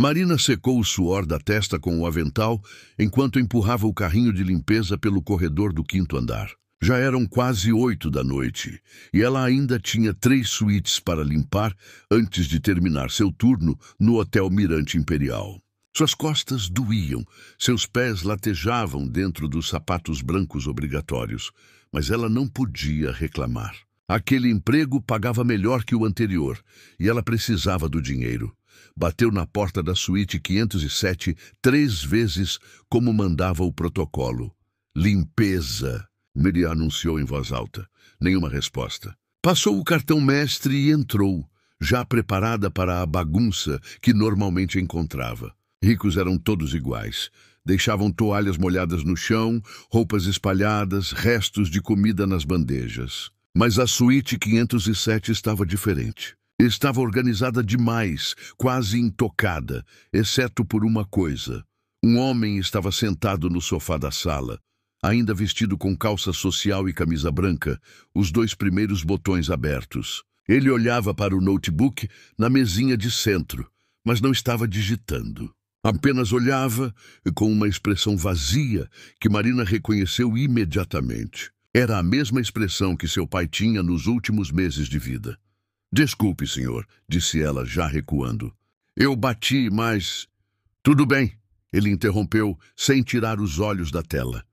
Marina secou o suor da testa com o avental enquanto empurrava o carrinho de limpeza pelo corredor do 5º andar. Já eram quase 8 da noite e ela ainda tinha 3 suítes para limpar antes de terminar seu turno no Hotel Mirante Imperial. Suas costas doíam, seus pés latejavam dentro dos sapatos brancos obrigatórios, mas ela não podia reclamar. Aquele emprego pagava melhor que o anterior e ela precisava do dinheiro. Bateu na porta da suíte 507 3 vezes, como mandava o protocolo. Limpeza, Mary anunciou em voz alta. Nenhuma resposta. Passou o cartão mestre e entrou, já preparada para a bagunça que normalmente encontrava. Ricos eram todos iguais. Deixavam toalhas molhadas no chão, roupas espalhadas, restos de comida nas bandejas. Mas a suíte 507 estava diferente. Estava organizada demais, quase intocada, exceto por uma coisa. Um homem estava sentado no sofá da sala, ainda vestido com calça social e camisa branca, os 2 primeiros botões abertos. Ele olhava para o notebook na mesinha de centro, mas não estava digitando. Apenas olhava com uma expressão vazia que Marina reconheceu imediatamente. Era a mesma expressão que seu pai tinha nos últimos meses de vida. Desculpe, senhor, disse ela, já recuando. Eu bati, mas... Tudo bem, ele interrompeu, sem tirar os olhos da tela.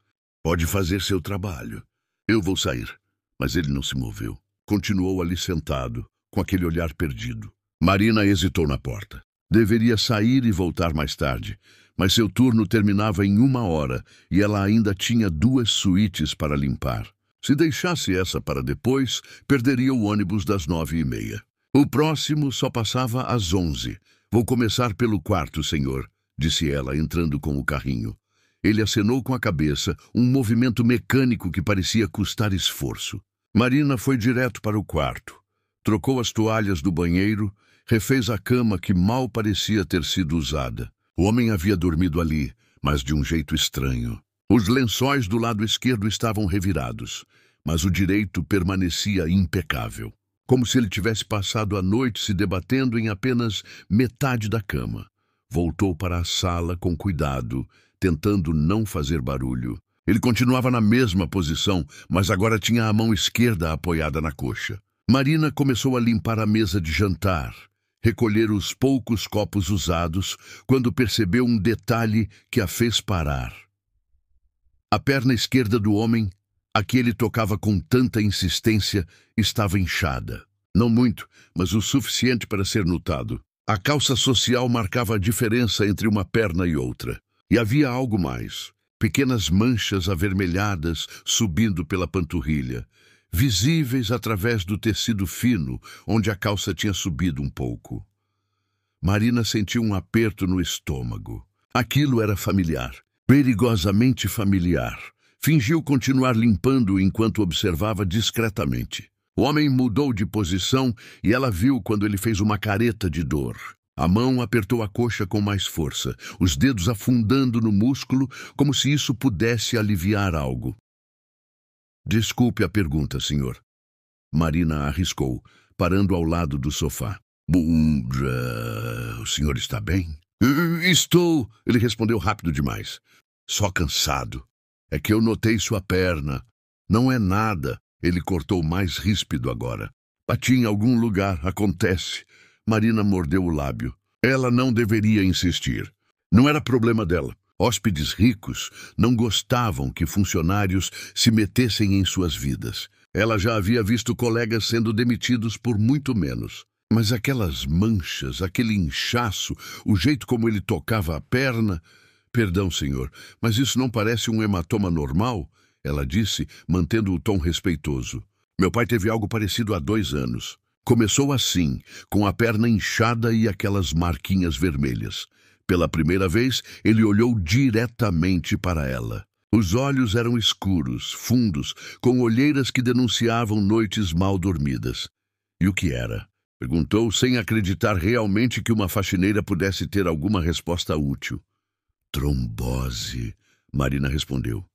Pode fazer seu trabalho. Eu vou sair. Mas ele não se moveu. Continuou ali sentado, com aquele olhar perdido. Marina hesitou na porta. Deveria sair e voltar mais tarde, mas seu turno terminava em 1 hora e ela ainda tinha 2 suítes para limpar. Se deixasse essa para depois, perderia o ônibus das 9h30. O próximo só passava às 11. Vou começar pelo quarto, senhor, disse ela, entrando com o carrinho. Ele acenou com a cabeça, um movimento mecânico que parecia custar esforço. Marina foi direto para o quarto. Trocou as toalhas do banheiro, refez a cama que mal parecia ter sido usada. O homem havia dormido ali, mas de um jeito estranho. Os lençóis do lado esquerdo estavam revirados, mas o direito permanecia impecável, como se ele tivesse passado a noite se debatendo em apenas metade da cama. Voltou para a sala com cuidado, tentando não fazer barulho. Ele continuava na mesma posição, mas agora tinha a mão esquerda apoiada na coxa. Marina começou a limpar a mesa de jantar, recolher os poucos copos usados, quando percebeu um detalhe que a fez parar. A perna esquerda do homem, a que ele tocava com tanta insistência, estava inchada. Não muito, mas o suficiente para ser notado. A calça social marcava a diferença entre uma perna e outra. E havia algo mais. Pequenas manchas avermelhadas subindo pela panturrilha, visíveis através do tecido fino, onde a calça tinha subido um pouco. Marina sentiu um aperto no estômago. Aquilo era familiar. Perigosamente familiar. Fingiu continuar limpando enquanto observava discretamente. O homem mudou de posição e ela viu quando ele fez uma careta de dor. A mão apertou a coxa com mais força, os dedos afundando no músculo como se isso pudesse aliviar algo. Desculpe a pergunta, senhor. Marina arriscou, parando ao lado do sofá. O senhor está bem? Estou, ele respondeu rápido demais. Só cansado. É que eu notei sua perna. Não é nada, ele cortou mais ríspido agora. Bati em algum lugar, acontece. Marina mordeu o lábio. Ela não deveria insistir. Não era problema dela. Hóspedes ricos não gostavam que funcionários se metessem em suas vidas. Ela já havia visto colegas sendo demitidos por muito menos. Mas aquelas manchas, aquele inchaço, o jeito como ele tocava a perna... Perdão, senhor, mas isso não parece um hematoma normal? Ela disse, mantendo o tom respeitoso. Meu pai teve algo parecido há 2 anos. Começou assim, com a perna inchada e aquelas marquinhas vermelhas. Pela primeira vez, ele olhou diretamente para ela. Os olhos eram escuros, fundos, com olheiras que denunciavam noites mal dormidas. E o que era? Perguntou, sem acreditar realmente que uma faxineira pudesse ter alguma resposta útil. Trombose, Marina respondeu.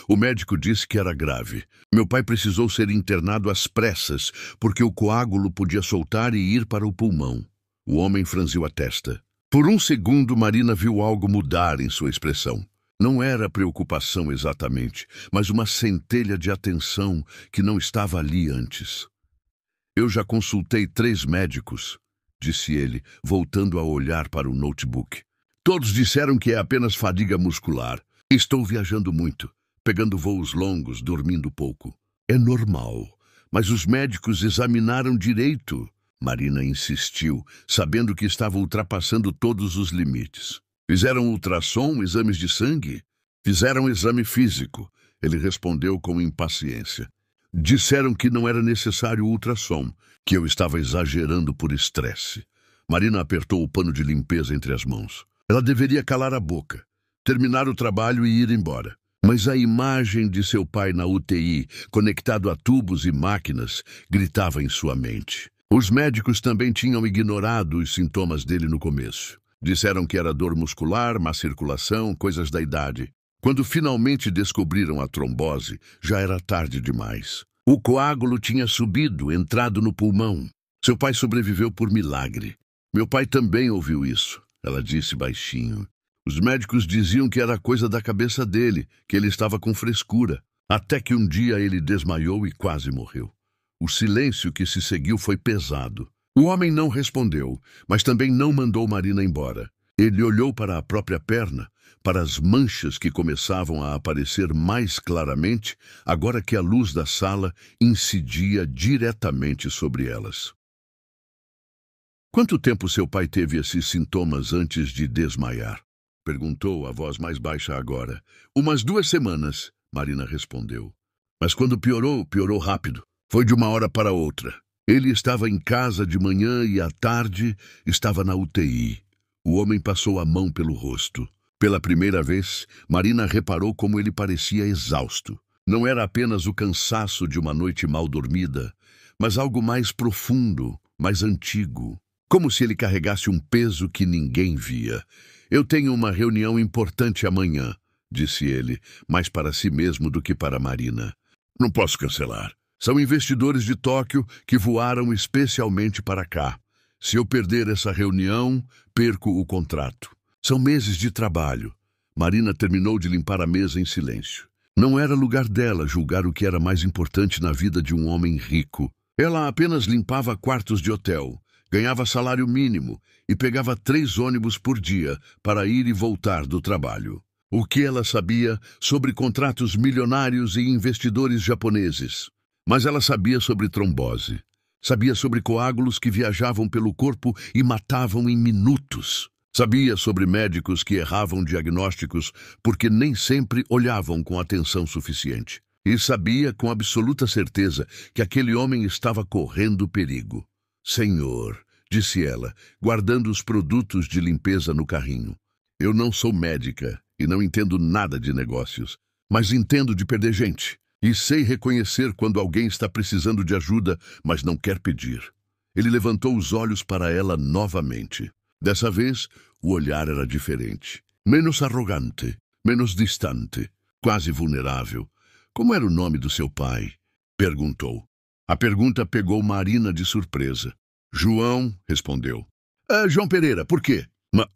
O médico disse que era grave. Meu pai precisou ser internado às pressas, porque o coágulo podia soltar e ir para o pulmão. O homem franziu a testa. Por um segundo, Marina viu algo mudar em sua expressão. Não era preocupação exatamente, mas uma centelha de atenção que não estava ali antes. Eu já consultei 3 médicos, disse ele, voltando a olhar para o notebook. Todos disseram que é apenas fadiga muscular. Estou viajando muito, pegando voos longos, dormindo pouco. É normal, mas os médicos examinaram direito. Marina insistiu, sabendo que estava ultrapassando todos os limites. Fizeram ultrassom, exames de sangue? Fizeram exame físico. Ele respondeu com impaciência. Disseram que não era necessário ultrassom, que eu estava exagerando por estresse. Marina apertou o pano de limpeza entre as mãos. Ela deveria calar a boca, terminar o trabalho e ir embora. Mas a imagem de seu pai na UTI, conectado a tubos e máquinas, gritava em sua mente. Os médicos também tinham ignorado os sintomas dele no começo. Disseram que era dor muscular, má circulação, coisas da idade. Quando finalmente descobriram a trombose, já era tarde demais. O coágulo tinha subido, entrado no pulmão. Seu pai sobreviveu por milagre. Meu pai também ouviu isso, ela disse baixinho. Os médicos diziam que era coisa da cabeça dele, que ele estava com frescura. Até que um dia ele desmaiou e quase morreu. O silêncio que se seguiu foi pesado. O homem não respondeu, mas também não mandou Marina embora. Ele olhou para a própria perna, para as manchas que começavam a aparecer mais claramente, agora que a luz da sala incidia diretamente sobre elas. Quanto tempo seu pai teve esses sintomas antes de desmaiar? Perguntou a voz mais baixa agora. Umas 2 semanas, Marina respondeu. Mas quando piorou, piorou rápido. Foi de uma hora para outra. Ele estava em casa de manhã e à tarde estava na UTI. O homem passou a mão pelo rosto. Pela primeira vez, Marina reparou como ele parecia exausto. Não era apenas o cansaço de uma noite mal dormida, mas algo mais profundo, mais antigo. Como se ele carregasse um peso que ninguém via. Eu tenho uma reunião importante amanhã, disse ele, mais para si mesmo do que para Marina. Não posso cancelar. São investidores de Tóquio que voaram especialmente para cá. Se eu perder essa reunião, perco o contrato. São meses de trabalho. Marina terminou de limpar a mesa em silêncio. Não era lugar dela julgar o que era mais importante na vida de um homem rico. Ela apenas limpava quartos de hotel, ganhava salário mínimo e pegava 3 ônibus por dia para ir e voltar do trabalho. O que ela sabia sobre contratos milionários e investidores japoneses? Mas ela sabia sobre trombose. Sabia sobre coágulos que viajavam pelo corpo e matavam em minutos. Sabia sobre médicos que erravam diagnósticos porque nem sempre olhavam com atenção suficiente. E sabia com absoluta certeza que aquele homem estava correndo perigo. Senhor, disse ela, guardando os produtos de limpeza no carrinho. Eu não sou médica e não entendo nada de negócios, mas entendo de perder gente. E sei reconhecer quando alguém está precisando de ajuda, mas não quer pedir. Ele levantou os olhos para ela novamente. Dessa vez, o olhar era diferente. Menos arrogante, menos distante, quase vulnerável. Como era o nome do seu pai? Perguntou. A pergunta pegou Marina de surpresa. João, respondeu. João Pereira, por quê?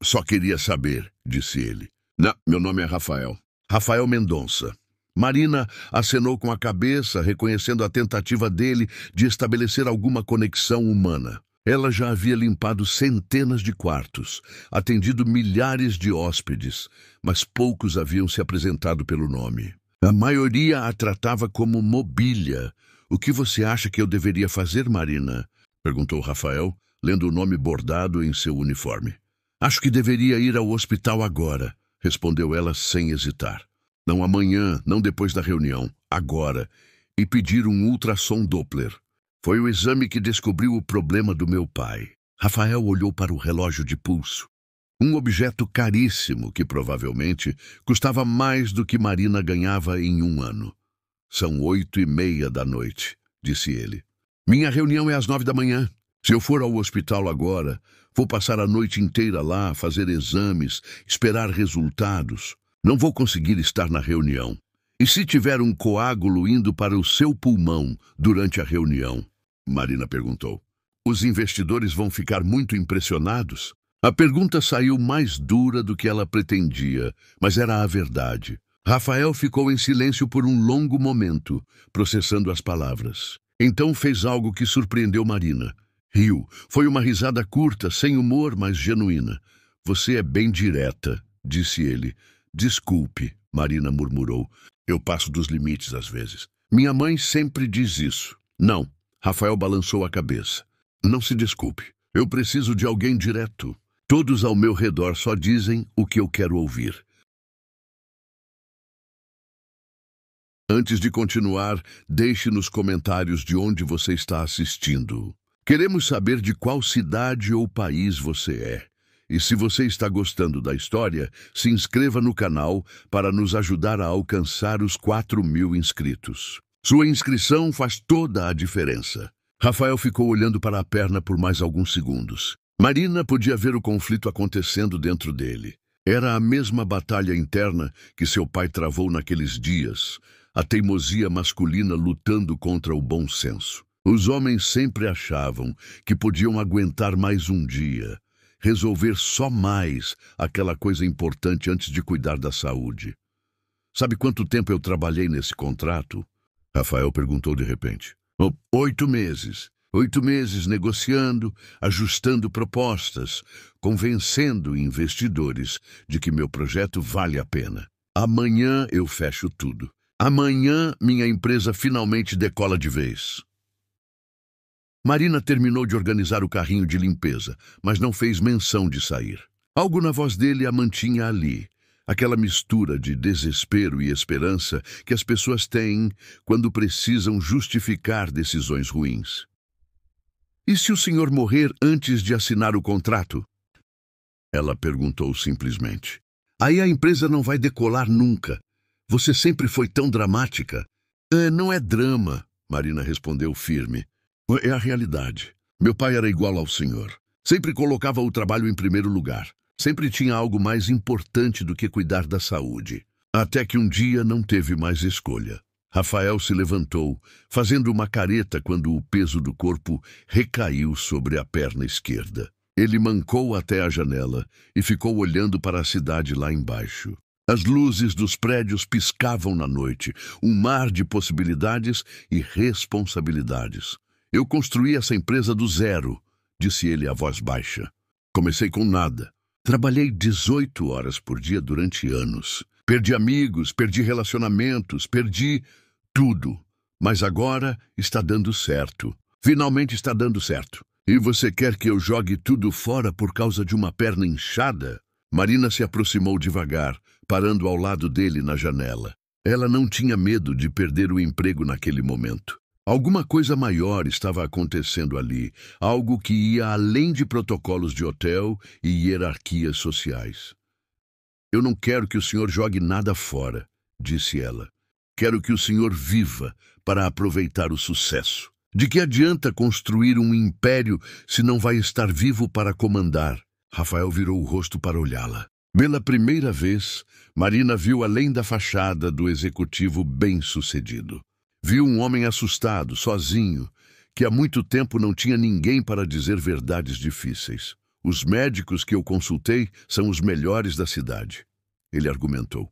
Só queria saber, disse ele. Não, meu nome é Rafael. Rafael Mendonça. Marina acenou com a cabeça, reconhecendo a tentativa dele de estabelecer alguma conexão humana. Ela já havia limpado centenas de quartos, atendido milhares de hóspedes, mas poucos haviam se apresentado pelo nome. A maioria a tratava como mobília. O que você acha que eu deveria fazer, Marina? Perguntou Rafael, lendo o nome bordado em seu uniforme. Acho que deveria ir ao hospital agora, respondeu ela sem hesitar. Não amanhã, não depois da reunião, agora, e pedir um ultrassom Doppler. Foi o exame que descobriu o problema do meu pai. Rafael olhou para o relógio de pulso. Um objeto caríssimo que provavelmente custava mais do que Marina ganhava em 1 ano. São 8h30 da noite, disse ele. Minha reunião é às 9 da manhã. Se eu for ao hospital agora, vou passar a noite inteira lá, fazer exames, esperar resultados. Não vou conseguir estar na reunião. E se tiver um coágulo indo para o seu pulmão durante a reunião? Marina perguntou. Os investidores vão ficar muito impressionados? A pergunta saiu mais dura do que ela pretendia, mas era a verdade. Rafael ficou em silêncio por um longo momento, processando as palavras. Então fez algo que surpreendeu Marina. Riu. Foi uma risada curta, sem humor, mas genuína. Você é bem direta, disse ele. Desculpe, Marina murmurou. Eu passo dos limites às vezes. Minha mãe sempre diz isso. Não, Rafael balançou a cabeça. Não se desculpe. Eu preciso de alguém direto. Todos ao meu redor só dizem o que eu quero ouvir. Antes de continuar, deixe nos comentários de onde você está assistindo. Queremos saber de qual cidade ou país você é. E se você está gostando da história, se inscreva no canal para nos ajudar a alcançar os 4.000 inscritos. Sua inscrição faz toda a diferença. Rafael ficou olhando para a perna por mais alguns segundos. Marina podia ver o conflito acontecendo dentro dele. Era a mesma batalha interna que seu pai travou naqueles dias, a teimosia masculina lutando contra o bom senso. Os homens sempre achavam que podiam aguentar mais um dia, resolver só mais aquela coisa importante antes de cuidar da saúde. Sabe quanto tempo eu trabalhei nesse contrato? Rafael perguntou de repente. 8 meses. 8 meses negociando, ajustando propostas, convencendo investidores de que meu projeto vale a pena. Amanhã eu fecho tudo. Amanhã minha empresa finalmente decola de vez. Marina terminou de organizar o carrinho de limpeza, mas não fez menção de sair. Algo na voz dele a mantinha ali. Aquela mistura de desespero e esperança que as pessoas têm quando precisam justificar decisões ruins. E se o senhor morrer antes de assinar o contrato? Ela perguntou simplesmente. Aí a empresa não vai decolar nunca. Você sempre foi tão dramática. Não é drama, Marina respondeu firme. É a realidade. Meu pai era igual ao senhor. Sempre colocava o trabalho em primeiro lugar. Sempre tinha algo mais importante do que cuidar da saúde. Até que um dia não teve mais escolha. Rafael se levantou, fazendo uma careta quando o peso do corpo recaiu sobre a perna esquerda. Ele mancou até a janela e ficou olhando para a cidade lá embaixo. As luzes dos prédios piscavam na noite, um mar de possibilidades e responsabilidades. Eu construí essa empresa do zero, disse ele a voz baixa. Comecei com nada. Trabalhei 18 horas por dia durante anos. Perdi amigos, perdi relacionamentos, perdi tudo. Mas agora está dando certo. Finalmente está dando certo. E você quer que eu jogue tudo fora por causa de uma perna inchada? Marina se aproximou devagar, parando ao lado dele na janela. Ela não tinha medo de perder o emprego naquele momento. Alguma coisa maior estava acontecendo ali, algo que ia além de protocolos de hotel e hierarquias sociais. Eu não quero que o senhor jogue nada fora, disse ela. Quero que o senhor viva para aproveitar o sucesso. De que adianta construir um império se não vai estar vivo para comandar? Rafael virou o rosto para olhá-la. Pela primeira vez, Marina viu além da fachada do executivo bem-sucedido. Viu um homem assustado, sozinho, que há muito tempo não tinha ninguém para dizer verdades difíceis. Os médicos que eu consultei são os melhores da cidade, ele argumentou.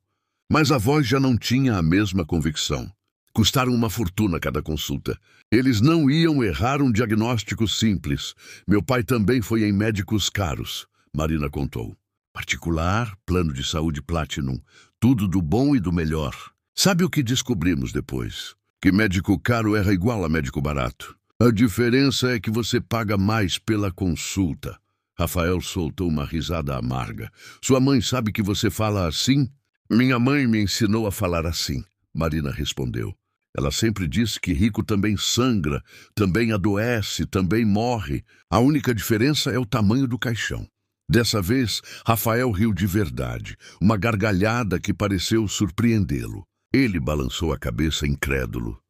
Mas a voz já não tinha a mesma convicção. Custaram uma fortuna cada consulta. Eles não iam errar um diagnóstico simples. Meu pai também foi em médicos caros, Marina contou. Particular, plano de saúde Platinum, tudo do bom e do melhor. Sabe o que descobrimos depois? Que médico caro era igual a médico barato. A diferença é que você paga mais pela consulta. Rafael soltou uma risada amarga. Sua mãe sabe que você fala assim? Minha mãe me ensinou a falar assim, Marina respondeu. Ela sempre disse que rico também sangra, também adoece, também morre. A única diferença é o tamanho do caixão. Dessa vez, Rafael riu de verdade, uma gargalhada que pareceu surpreendê-lo. Ele balançou a cabeça incrédulo.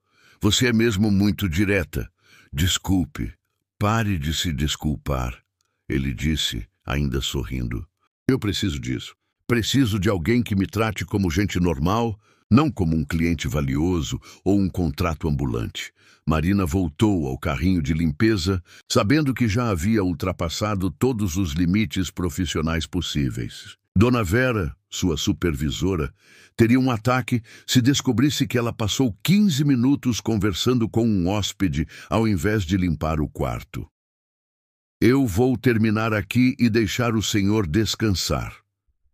Você é mesmo muito direta. Desculpe. Pare de se desculpar. Ele disse, ainda sorrindo. Eu preciso disso. Preciso de alguém que me trate como gente normal, não como um cliente valioso ou um contrato ambulante. Marina voltou ao carrinho de limpeza, sabendo que já havia ultrapassado todos os limites profissionais possíveis. Dona Vera, sua supervisora, teria um ataque se descobrisse que ela passou 15 minutos conversando com um hóspede ao invés de limpar o quarto. "Eu vou terminar aqui e deixar o senhor descansar",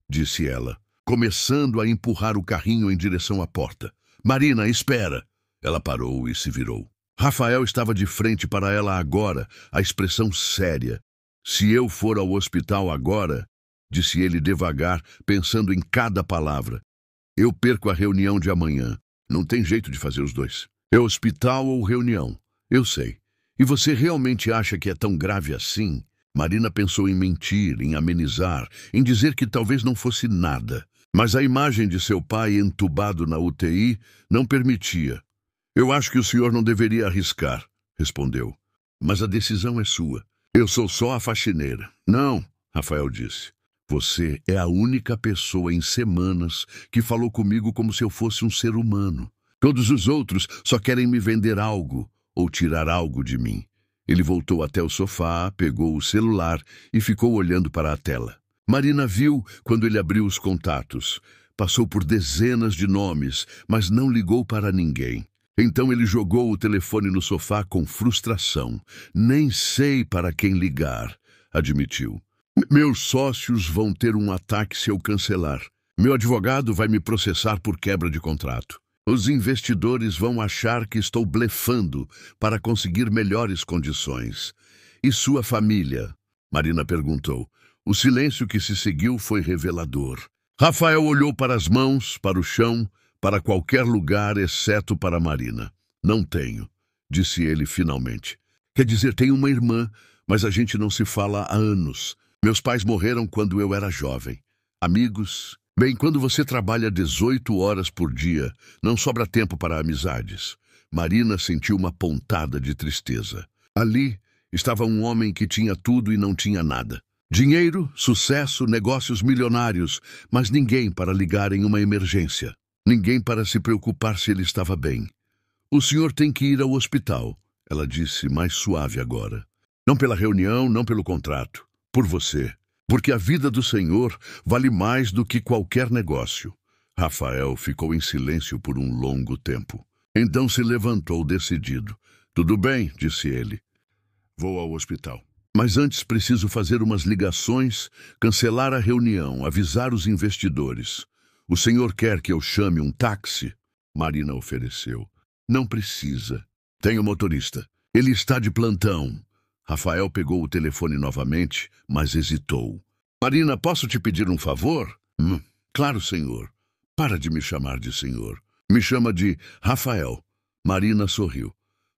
disse ela, começando a empurrar o carrinho em direção à porta. "Marina, espera!" Ela parou e se virou. Rafael estava de frente para ela agora, a expressão séria. "Se eu for ao hospital agora", disse ele devagar, pensando em cada palavra, "eu perco a reunião de amanhã. Não tem jeito de fazer os dois. É hospital ou reunião. Eu sei. E você realmente acha que é tão grave assim?" Marina pensou em mentir, em amenizar, em dizer que talvez não fosse nada. Mas a imagem de seu pai entubado na UTI não permitia. "Eu acho que o senhor não deveria arriscar", respondeu. "Mas a decisão é sua. Eu sou só a faxineira." "Não", Rafael disse. "Você é a única pessoa em semanas que falou comigo como se eu fosse um ser humano. Todos os outros só querem me vender algo ou tirar algo de mim." Ele voltou até o sofá, pegou o celular e ficou olhando para a tela. Marina viu quando ele abriu os contatos. Passou por dezenas de nomes, mas não ligou para ninguém. Então ele jogou o telefone no sofá com frustração. "Nem sei para quem ligar", admitiu. "Meus sócios vão ter um ataque se eu cancelar. Meu advogado vai me processar por quebra de contrato. Os investidores vão achar que estou blefando para conseguir melhores condições. E sua família?" Marina perguntou. O silêncio que se seguiu foi revelador. Rafael olhou para as mãos, para o chão, para qualquer lugar, exceto para Marina. "Não tenho", disse ele finalmente. "Quer dizer, tenho uma irmã, mas a gente não se fala há anos. Meus pais morreram quando eu era jovem. Amigos? Bem, quando você trabalha 18 horas por dia, não sobra tempo para amizades." Marina sentiu uma pontada de tristeza. Ali estava um homem que tinha tudo e não tinha nada. Dinheiro, sucesso, negócios milionários, mas ninguém para ligar em uma emergência. Ninguém para se preocupar se ele estava bem. "O senhor tem que ir ao hospital", ela disse mais suave agora. "Não pela reunião, não pelo contrato. Por você. Porque a vida do senhor vale mais do que qualquer negócio." Rafael ficou em silêncio por um longo tempo. Então se levantou decidido. "Tudo bem", disse ele. "Vou ao hospital. Mas antes preciso fazer umas ligações, cancelar a reunião, avisar os investidores. O senhor quer que eu chame um táxi?" Marina ofereceu. "Não precisa. Tenho motorista. Ele está de plantão." Rafael pegou o telefone novamente, mas hesitou. "Marina, posso te pedir um favor?" Claro, senhor. Para de me chamar de senhor. Me chama de Rafael." Marina sorriu.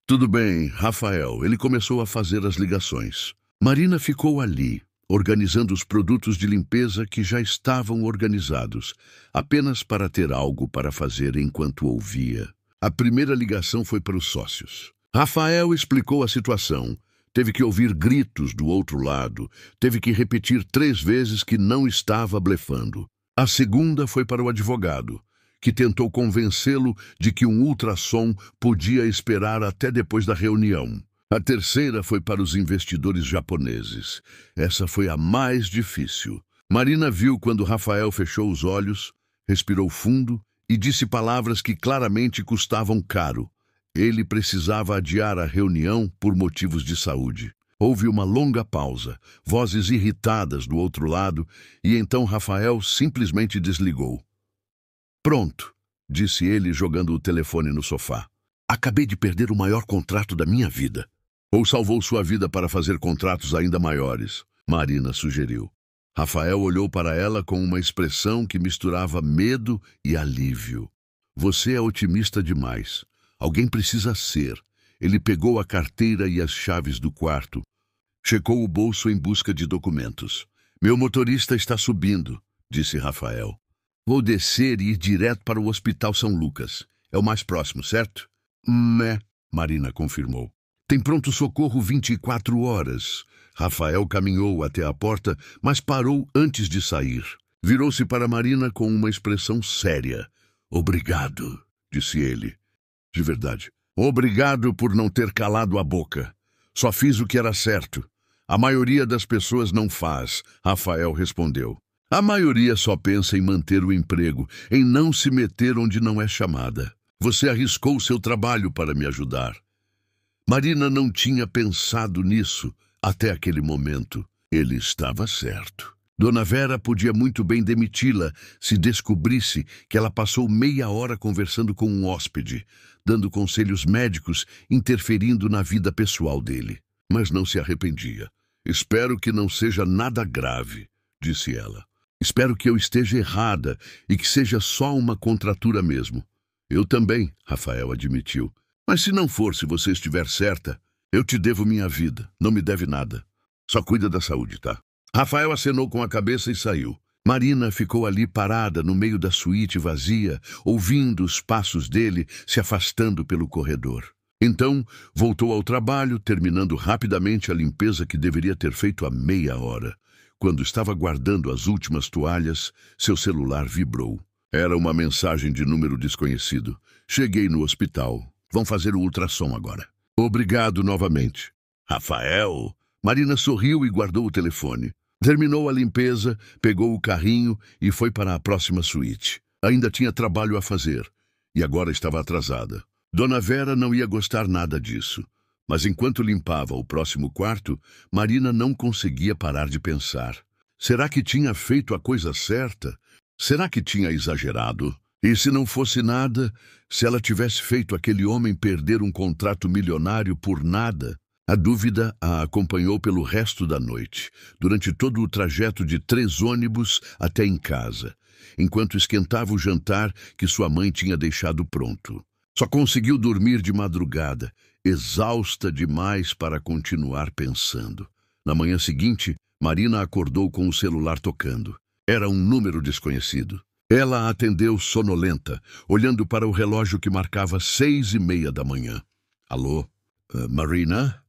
"Tudo bem, Rafael." Ele começou a fazer as ligações. Marina ficou ali, organizando os produtos de limpeza que já estavam organizados, apenas para ter algo para fazer enquanto ouvia. A primeira ligação foi para os sócios. Rafael explicou a situação. Teve que ouvir gritos do outro lado. Teve que repetir 3 vezes que não estava blefando. A segunda foi para o advogado, que tentou convencê-lo de que um ultrassom podia esperar até depois da reunião. A terceira foi para os investidores japoneses. Essa foi a mais difícil. Marina viu quando Rafael fechou os olhos, respirou fundo e disse palavras que claramente custavam caro. Ele precisava adiar a reunião por motivos de saúde. Houve uma longa pausa, vozes irritadas do outro lado, e então Rafael simplesmente desligou. "Pronto", disse ele jogando o telefone no sofá. "Acabei de perder o maior contrato da minha vida." "Ou salvou sua vida para fazer contratos ainda maiores", Marina sugeriu. Rafael olhou para ela com uma expressão que misturava medo e alívio. "Você é otimista demais. Alguém precisa ser." Ele pegou a carteira e as chaves do quarto. Checou o bolso em busca de documentos. "Meu motorista está subindo", disse Rafael. "Vou descer e ir direto para o Hospital São Lucas. É o mais próximo, certo?" Marina confirmou. "Tem pronto-socorro 24 horas. Rafael caminhou até a porta, mas parou antes de sair. Virou-se para Marina com uma expressão séria. Obrigado, disse ele. De verdade. Obrigado por não ter calado a boca. Só fiz o que era certo. A maioria das pessoas não faz, Rafael respondeu. A maioria só pensa em manter o emprego, em não se meter onde não é chamada. Você arriscou seu trabalho para me ajudar. Marina não tinha pensado nisso até aquele momento. Ele estava certo. Dona Vera podia muito bem demiti-la se descobrisse que ela passou meia hora conversando com um hóspede, dando conselhos médicos, interferindo na vida pessoal dele. Mas não se arrependia. Espero que não seja nada grave, disse ela. Espero que eu esteja errada e que seja só uma contratura mesmo. Eu também, Rafael admitiu. Mas se não for, se você estiver certa, eu te devo minha vida. Não me deve nada. Só cuida da saúde, tá? Rafael acenou com a cabeça e saiu. Marina ficou ali parada no meio da suíte vazia, ouvindo os passos dele se afastando pelo corredor. Então, voltou ao trabalho, terminando rapidamente a limpeza que deveria ter feito há meia hora. Quando estava guardando as últimas toalhas, seu celular vibrou. Era uma mensagem de número desconhecido. Cheguei no hospital. Vão fazer o ultrassom agora. Obrigado novamente. Rafael? Marina sorriu e guardou o telefone. Terminou a limpeza, pegou o carrinho e foi para a próxima suíte. Ainda tinha trabalho a fazer e agora estava atrasada. Dona Vera não ia gostar nada disso. Mas enquanto limpava o próximo quarto, Marina não conseguia parar de pensar. Será que tinha feito a coisa certa? Será que tinha exagerado? E se não fosse nada, se ela tivesse feito aquele homem perder um contrato milionário por nada? A dúvida a acompanhou pelo resto da noite, durante todo o trajeto de 3 ônibus até em casa, enquanto esquentava o jantar que sua mãe tinha deixado pronto. Só conseguiu dormir de madrugada, exausta demais para continuar pensando. Na manhã seguinte, Marina acordou com o celular tocando. Era um número desconhecido. Ela atendeu sonolenta, olhando para o relógio que marcava 6:30 da manhã. Alô? Marina?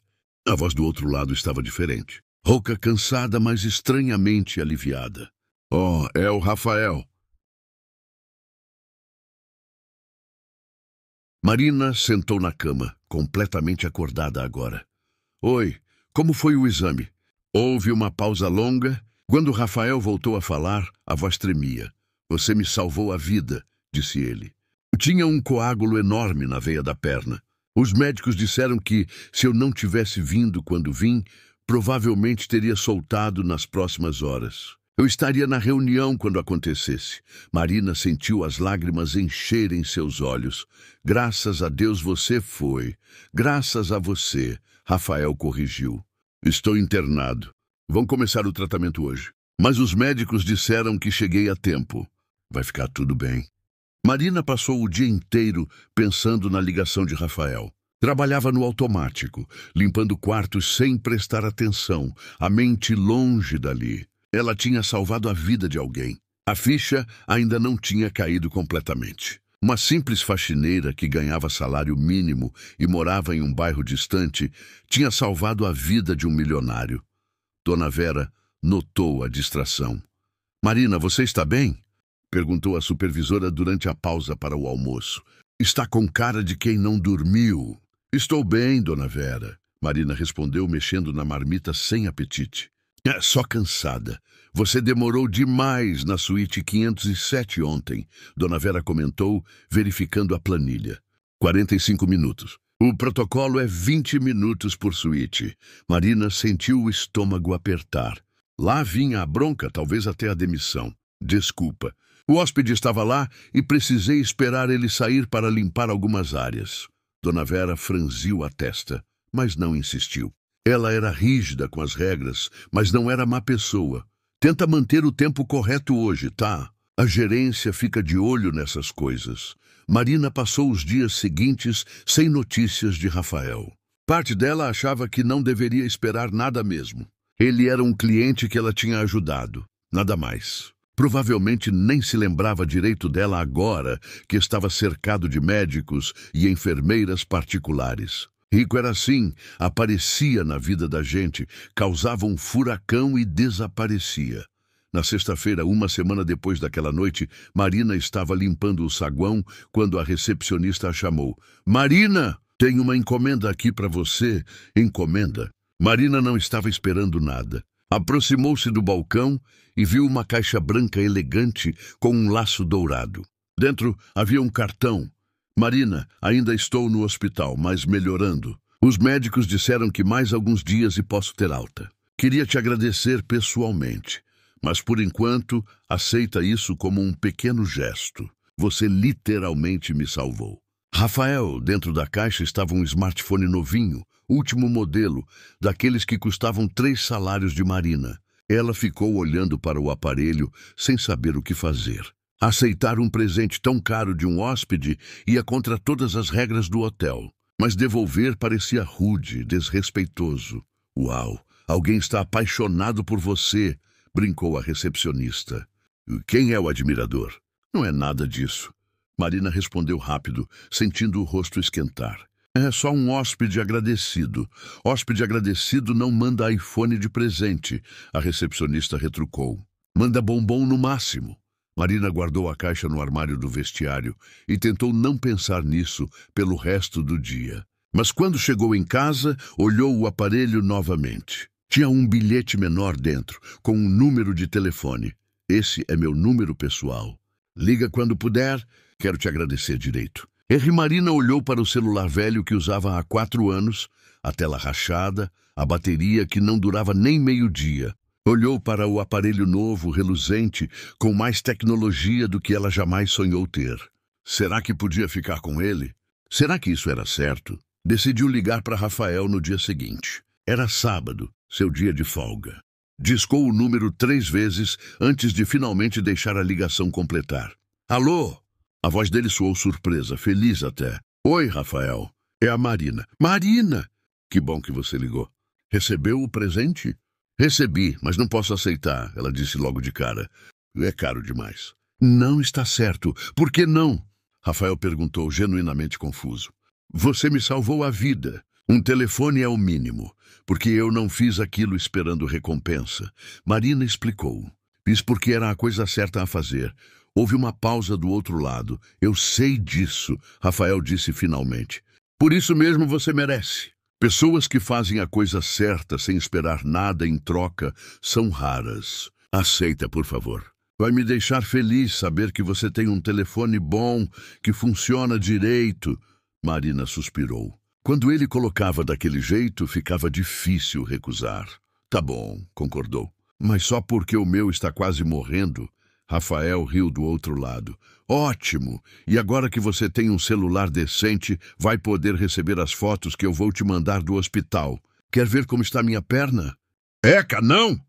A voz do outro lado estava diferente. Rouca, cansada, mas estranhamente aliviada. Oh, é o Rafael. Marina sentou na cama, completamente acordada agora. Oi, como foi o exame? Houve uma pausa longa. Quando Rafael voltou a falar, a voz tremia. Você me salvou a vida, disse ele. Tinha um coágulo enorme na veia da perna. Os médicos disseram que, se eu não tivesse vindo quando vim, provavelmente teria soltado nas próximas horas. Eu estaria na reunião quando acontecesse. Marina sentiu as lágrimas encherem seus olhos. Graças a Deus você foi. Graças a você, Rafael corrigiu. Estou internado. Vão começar o tratamento hoje. Mas os médicos disseram que cheguei a tempo. Vai ficar tudo bem. Marina passou o dia inteiro pensando na ligação de Rafael. Trabalhava no automático, limpando quartos sem prestar atenção, a mente longe dali. Ela tinha salvado a vida de alguém. A ficha ainda não tinha caído completamente. Uma simples faxineira que ganhava salário mínimo e morava em um bairro distante tinha salvado a vida de um milionário. Dona Vera notou a distração. Marina, você está bem? Perguntou a supervisora durante a pausa para o almoço. Está com cara de quem não dormiu. Estou bem, Dona Vera. Marina respondeu, mexendo na marmita sem apetite. É só cansada. Você demorou demais na suíte 507 ontem, Dona Vera comentou, verificando a planilha. 45 minutos. O protocolo é 20 minutos por suíte. Marina sentiu o estômago apertar. Lá vinha a bronca, talvez até a demissão. Desculpa. O hóspede estava lá e precisei esperar ele sair para limpar algumas áreas. Dona Vera franziu a testa, mas não insistiu. Ela era rígida com as regras, mas não era má pessoa. Tenta manter o tempo correto hoje, tá? A gerência fica de olho nessas coisas. Marina passou os dias seguintes sem notícias de Rafael. Parte dela achava que não deveria esperar nada mesmo. Ele era um cliente que ela tinha ajudado, nada mais. Provavelmente nem se lembrava direito dela agora que estava cercado de médicos e enfermeiras particulares. Rico era assim, aparecia na vida da gente, causava um furacão e desaparecia. Na sexta-feira, uma semana depois daquela noite, Marina estava limpando o saguão quando a recepcionista a chamou. Marina, tem uma encomenda aqui para você. Encomenda? Marina não estava esperando nada. Aproximou-se do balcão e viu uma caixa branca elegante com um laço dourado. Dentro havia um cartão. Marina, ainda estou no hospital, mas melhorando. Os médicos disseram que mais alguns dias e posso ter alta. Queria te agradecer pessoalmente, mas por enquanto aceita isso como um pequeno gesto. Você literalmente me salvou. Rafael, dentro da caixa estava um smartphone novinho, último modelo, daqueles que custavam 3 salários de Marina. Ela ficou olhando para o aparelho sem saber o que fazer. Aceitar um presente tão caro de um hóspede ia contra todas as regras do hotel, mas devolver parecia rude, desrespeitoso. Uau, alguém está apaixonado por você, brincou a recepcionista. Quem é o admirador? Não é nada disso. Marina respondeu rápido, sentindo o rosto esquentar. É só um hóspede agradecido. Hóspede agradecido não manda iPhone de presente, a recepcionista retrucou. Manda bombom no máximo. Marina guardou a caixa no armário do vestiário e tentou não pensar nisso pelo resto do dia. Mas quando chegou em casa, olhou o aparelho novamente. Tinha um bilhete menor dentro, com um número de telefone. Esse é meu número pessoal. Liga quando puder, quero te agradecer direito. Marina olhou para o celular velho que usava há 4 anos, a tela rachada, a bateria que não durava nem meio-dia. Olhou para o aparelho novo, reluzente, com mais tecnologia do que ela jamais sonhou ter. Será que podia ficar com ele? Será que isso era certo? Decidiu ligar para Rafael no dia seguinte. Era sábado, seu dia de folga. Discou o número 3 vezes antes de finalmente deixar a ligação completar. Alô? A voz dele soou surpresa, feliz até. Oi, Rafael. É a Marina. Marina! Que bom que você ligou. Recebeu o presente? Recebi, mas não posso aceitar, ela disse logo de cara. É caro demais. Não está certo. Por que não? Rafael perguntou, genuinamente confuso. Você me salvou a vida. Um telefone é o mínimo, porque eu não fiz aquilo esperando recompensa. Marina explicou. Fiz porque era a coisa certa a fazer. Houve uma pausa do outro lado. Eu sei disso, Rafael disse finalmente. Por isso mesmo você merece. Pessoas que fazem a coisa certa sem esperar nada em troca são raras. Aceita, por favor. Vai me deixar feliz saber que você tem um telefone bom, que funciona direito. Marina suspirou. Quando ele colocava daquele jeito, ficava difícil recusar. Tá bom, concordou. Mas só porque o meu está quase morrendo. Rafael riu do outro lado. Ótimo! E agora que você tem um celular decente, vai poder receber as fotos que eu vou te mandar do hospital. Quer ver como está minha perna? Eca, não!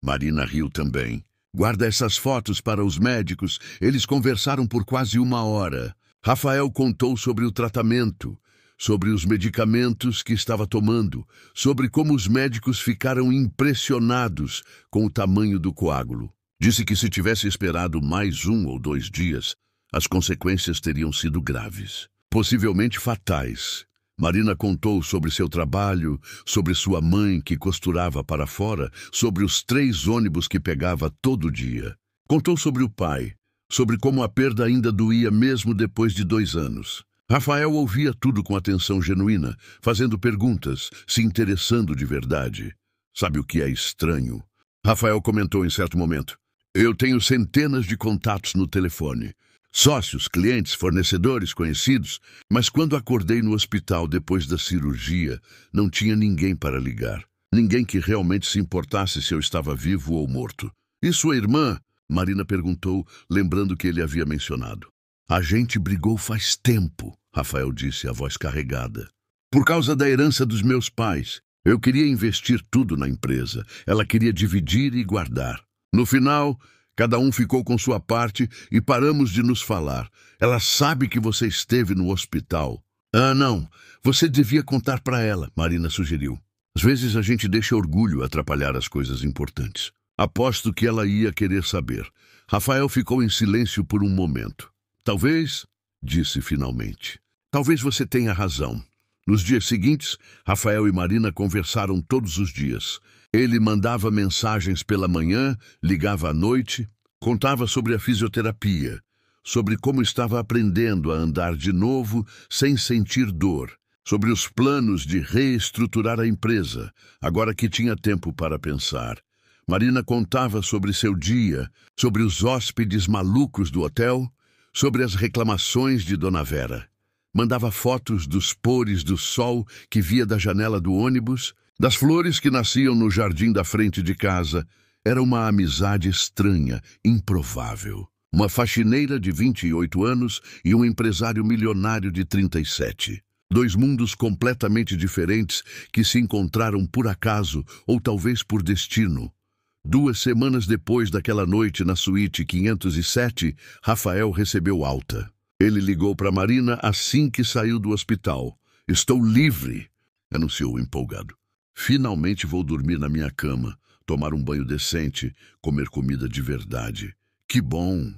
Marina riu também. Guarda essas fotos para os médicos. Eles conversaram por quase 1 hora. Rafael contou sobre o tratamento, sobre os medicamentos que estava tomando, sobre como os médicos ficaram impressionados com o tamanho do coágulo. Disse que se tivesse esperado mais 1 ou 2 dias, as consequências teriam sido graves, possivelmente fatais. Marina contou sobre seu trabalho, sobre sua mãe que costurava para fora, sobre os 3 ônibus que pegava todo dia. Contou sobre o pai, sobre como a perda ainda doía mesmo depois de 2 anos. Rafael ouvia tudo com atenção genuína, fazendo perguntas, se interessando de verdade. Sabe o que é estranho? Rafael comentou em certo momento. Eu tenho centenas de contatos no telefone. Sócios, clientes, fornecedores, conhecidos. Mas quando acordei no hospital depois da cirurgia, não tinha ninguém para ligar. Ninguém que realmente se importasse se eu estava vivo ou morto. E sua irmã? Marina perguntou, lembrando que ele havia mencionado. A gente brigou faz tempo, Rafael disse, a voz carregada. Por causa da herança dos meus pais. Eu queria investir tudo na empresa. Ela queria dividir e guardar. No final, cada um ficou com sua parte e paramos de nos falar. Ela sabe que você esteve no hospital. Ah, não. Você devia contar para ela, Marina sugeriu. Às vezes a gente deixa orgulho atrapalhar as coisas importantes. Aposto que ela ia querer saber. Rafael ficou em silêncio por um momento. Talvez, disse finalmente. Talvez você tenha razão. Nos dias seguintes, Rafael e Marina conversaram todos os dias. Ele mandava mensagens pela manhã, ligava à noite, contava sobre a fisioterapia, sobre como estava aprendendo a andar de novo sem sentir dor, sobre os planos de reestruturar a empresa, agora que tinha tempo para pensar. Marina contava sobre seu dia, sobre os hóspedes malucos do hotel, sobre as reclamações de Dona Vera. Mandava fotos dos pores do sol que via da janela do ônibus, das flores que nasciam no jardim da frente de casa. Era uma amizade estranha, improvável. Uma faxineira de 28 anos e um empresário milionário de 37. Dois mundos completamente diferentes que se encontraram por acaso ou talvez por destino. 2 semanas depois daquela noite na suíte 507, Rafael recebeu alta. Ele ligou para Marina assim que saiu do hospital. "Estou livre", anunciou empolgado. "Finalmente vou dormir na minha cama, tomar um banho decente, comer comida de verdade. Que bom!"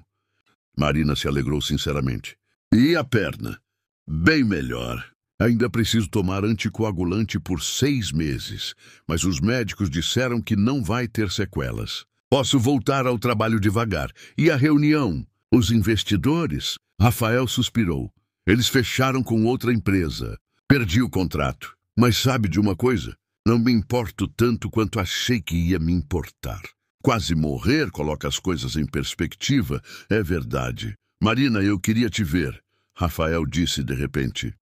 Marina se alegrou sinceramente. "E a perna?" "Bem melhor. Ainda preciso tomar anticoagulante por 6 meses, mas os médicos disseram que não vai ter sequelas. Posso voltar ao trabalho devagar. E a reunião? Os investidores?" Rafael suspirou. "Eles fecharam com outra empresa. Perdi o contrato. Mas sabe de uma coisa? Não me importo tanto quanto achei que ia me importar. Quase morrer coloca as coisas em perspectiva, é verdade. Marina, eu queria te ver", Rafael disse de repente.